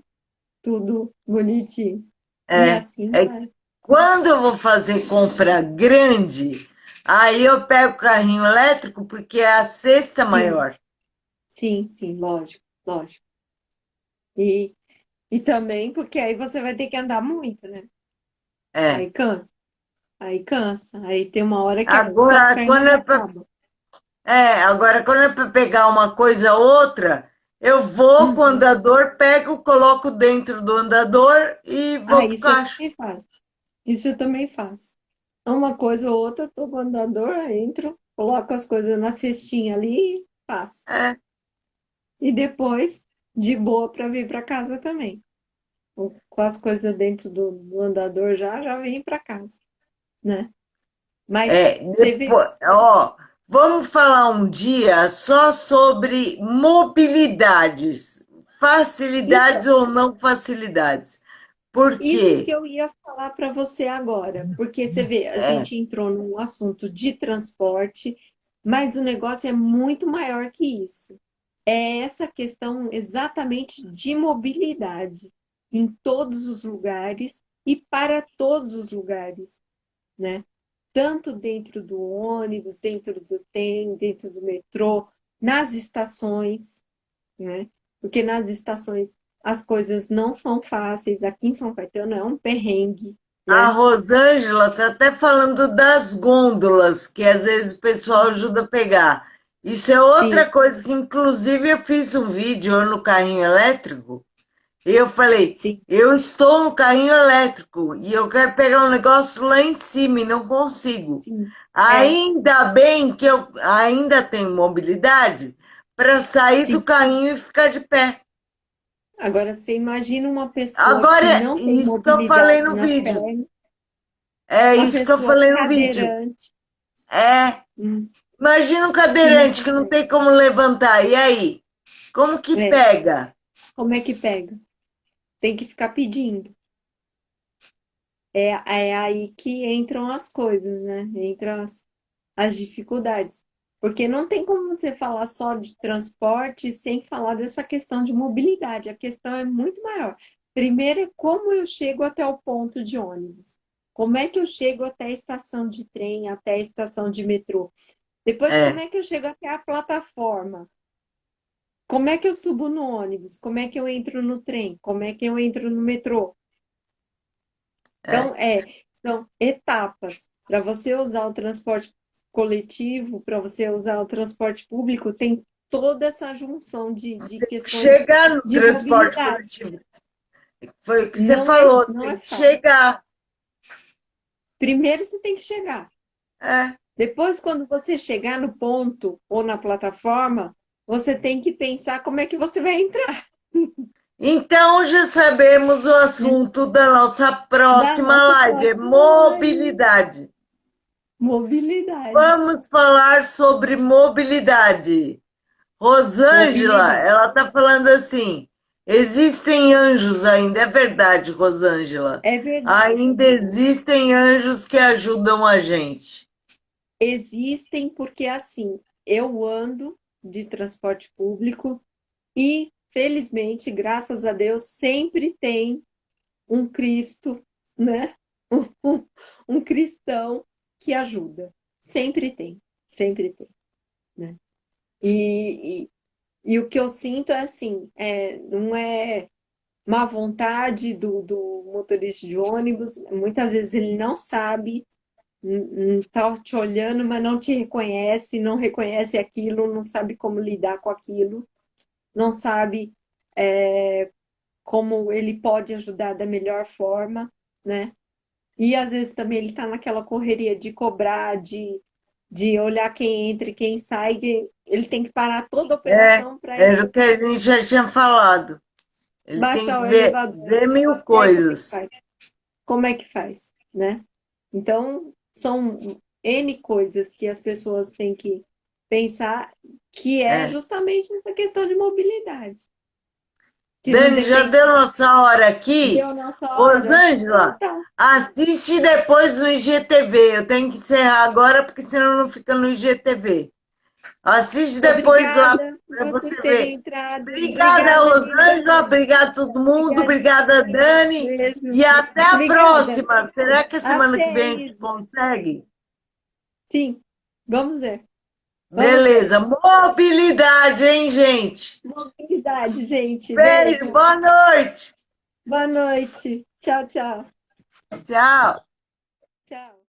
Tudo bonitinho. E É, assim é. vai. Quando eu vou fazer compra grande, aí eu pego o carrinho elétrico porque é a cesta Sim, maior. sim, sim, lógico, lógico. E, e também porque aí você vai ter que andar muito, né? É, Aí cansa. Aí cansa. Aí tem uma hora que suas Agora, pernas acabam. agora, quando é para pegar uma coisa ou outra, eu vou com o Uhum. andador, pego, coloco dentro do andador e Ah, vou pro isso eu caixa. também faço. Isso eu também faço. Uma coisa ou outra, eu tô com o andador, entro, coloco as coisas na cestinha ali e faço. É, E depois, de boa para vir para casa também. Com as coisas dentro do andador já vem para casa, né? Mas você vê, depois, ó, vamos falar um dia só sobre mobilidades, facilidades então, ou não facilidades. Por isso que quê? eu ia falar para você agora, porque você vê, a É, gente entrou num assunto de transporte, mas o negócio é muito maior que isso. É essa questão exatamente de mobilidade em todos os lugares e para todos os lugares, né? Tanto dentro do ônibus, dentro do trem, dentro do metrô, nas estações, né? Porque nas estações as coisas não são fáceis. Aqui em São Caetano é um perrengue, a né? Rosângela está até falando das gôndolas, que às vezes o pessoal ajuda a pegar. Isso é outra Sim, coisa que, inclusive, eu fiz um vídeo no carrinho elétrico e eu falei: sim, eu estou no carrinho elétrico e eu quero pegar um negócio lá em cima e não consigo. sim. É, Ainda bem que eu ainda tenho mobilidade para sair do sim. carrinho e ficar de pé. Agora você imagina uma pessoa que Agora, não tem isso que eu falei mobilidade no na vídeo. perna, É uma isso que eu pessoa falei no vídeo. cadeirante. É. Hum, Imagina um que não cadeirante que não consegue. tem como levantar. E aí? Como que É, pega? como é que pega? Tem que ficar pedindo. É aí que entram as coisas, né? Entram as dificuldades. Porque não tem como você falar só de transporte sem falar dessa questão de mobilidade. A questão é muito maior. Primeiro é como eu chego até o ponto de ônibus. Como é que eu chego até a estação de trem, até a estação de metrô? Depois, como É, é que eu chego até a plataforma? Como é que eu subo no ônibus? Como é que eu entro no trem? Como é que eu entro no metrô? é. Então, são etapas. Para você usar o transporte coletivo, para você usar o transporte público, tem toda essa junção de questões Chegar no de transporte mobilidade. coletivo. Foi o que você falou, você Não tem é que fácil. chegar. Primeiro você tem que chegar. É. Depois, quando você chegar no ponto ou na plataforma, você tem que pensar como é que você vai entrar, Então já sabemos o né? assunto da nossa Da próxima nossa live, é próxima live. mobilidade. Mobilidade. Vamos falar sobre mobilidade. Rosângela, Mobilidade. ela está falando assim: existem anjos ainda, é verdade, Rosângela. É verdade. Ainda existem anjos que ajudam a gente. Existem porque, assim, eu ando de transporte público e, felizmente, graças a Deus, sempre tem um Cristo, né? Um, um cristão que ajuda. Sempre tem, né? E, e o que eu sinto é assim, não é má vontade do motorista de ônibus, muitas vezes ele não sabe, tá te olhando, mas não te reconhece, não reconhece aquilo, não sabe como lidar com aquilo, não sabe como ele pode ajudar da melhor forma, né? E às vezes também ele está naquela correria de cobrar, de olhar quem entra e quem sai, ele tem que parar toda a É, operação para ir era o que a gente já tinha falado. Ele tem baixar que o elevador. ver mil E aí como é que coisas. faz? Como é que faz, né? Então, são N coisas que as pessoas têm que pensar, que é É. justamente essa questão de mobilidade, que não Dani, já depende. deu nossa hora aqui? Deu a nossa hora. Rosângela, Então, assiste depois no IGTV. Eu tenho que encerrar agora, porque senão não fica no IGTV. Assiste depois lá obrigada por para você você ter ver. entrado. Obrigada, Obrigada, linda. Rosângela. Obrigada a todo mundo. Obrigada, Obrigadíssima. Dani. Beijo. E até a Obrigada. próxima. Será que a semana que Até, vem a gente Isa. consegue? Sim, vamos ver. Vamos ver. Beleza. Mobilidade, hein, gente? Mobilidade, gente. Beijo, Beijo. boa noite. Boa noite. Tchau, tchau. Tchau. Tchau.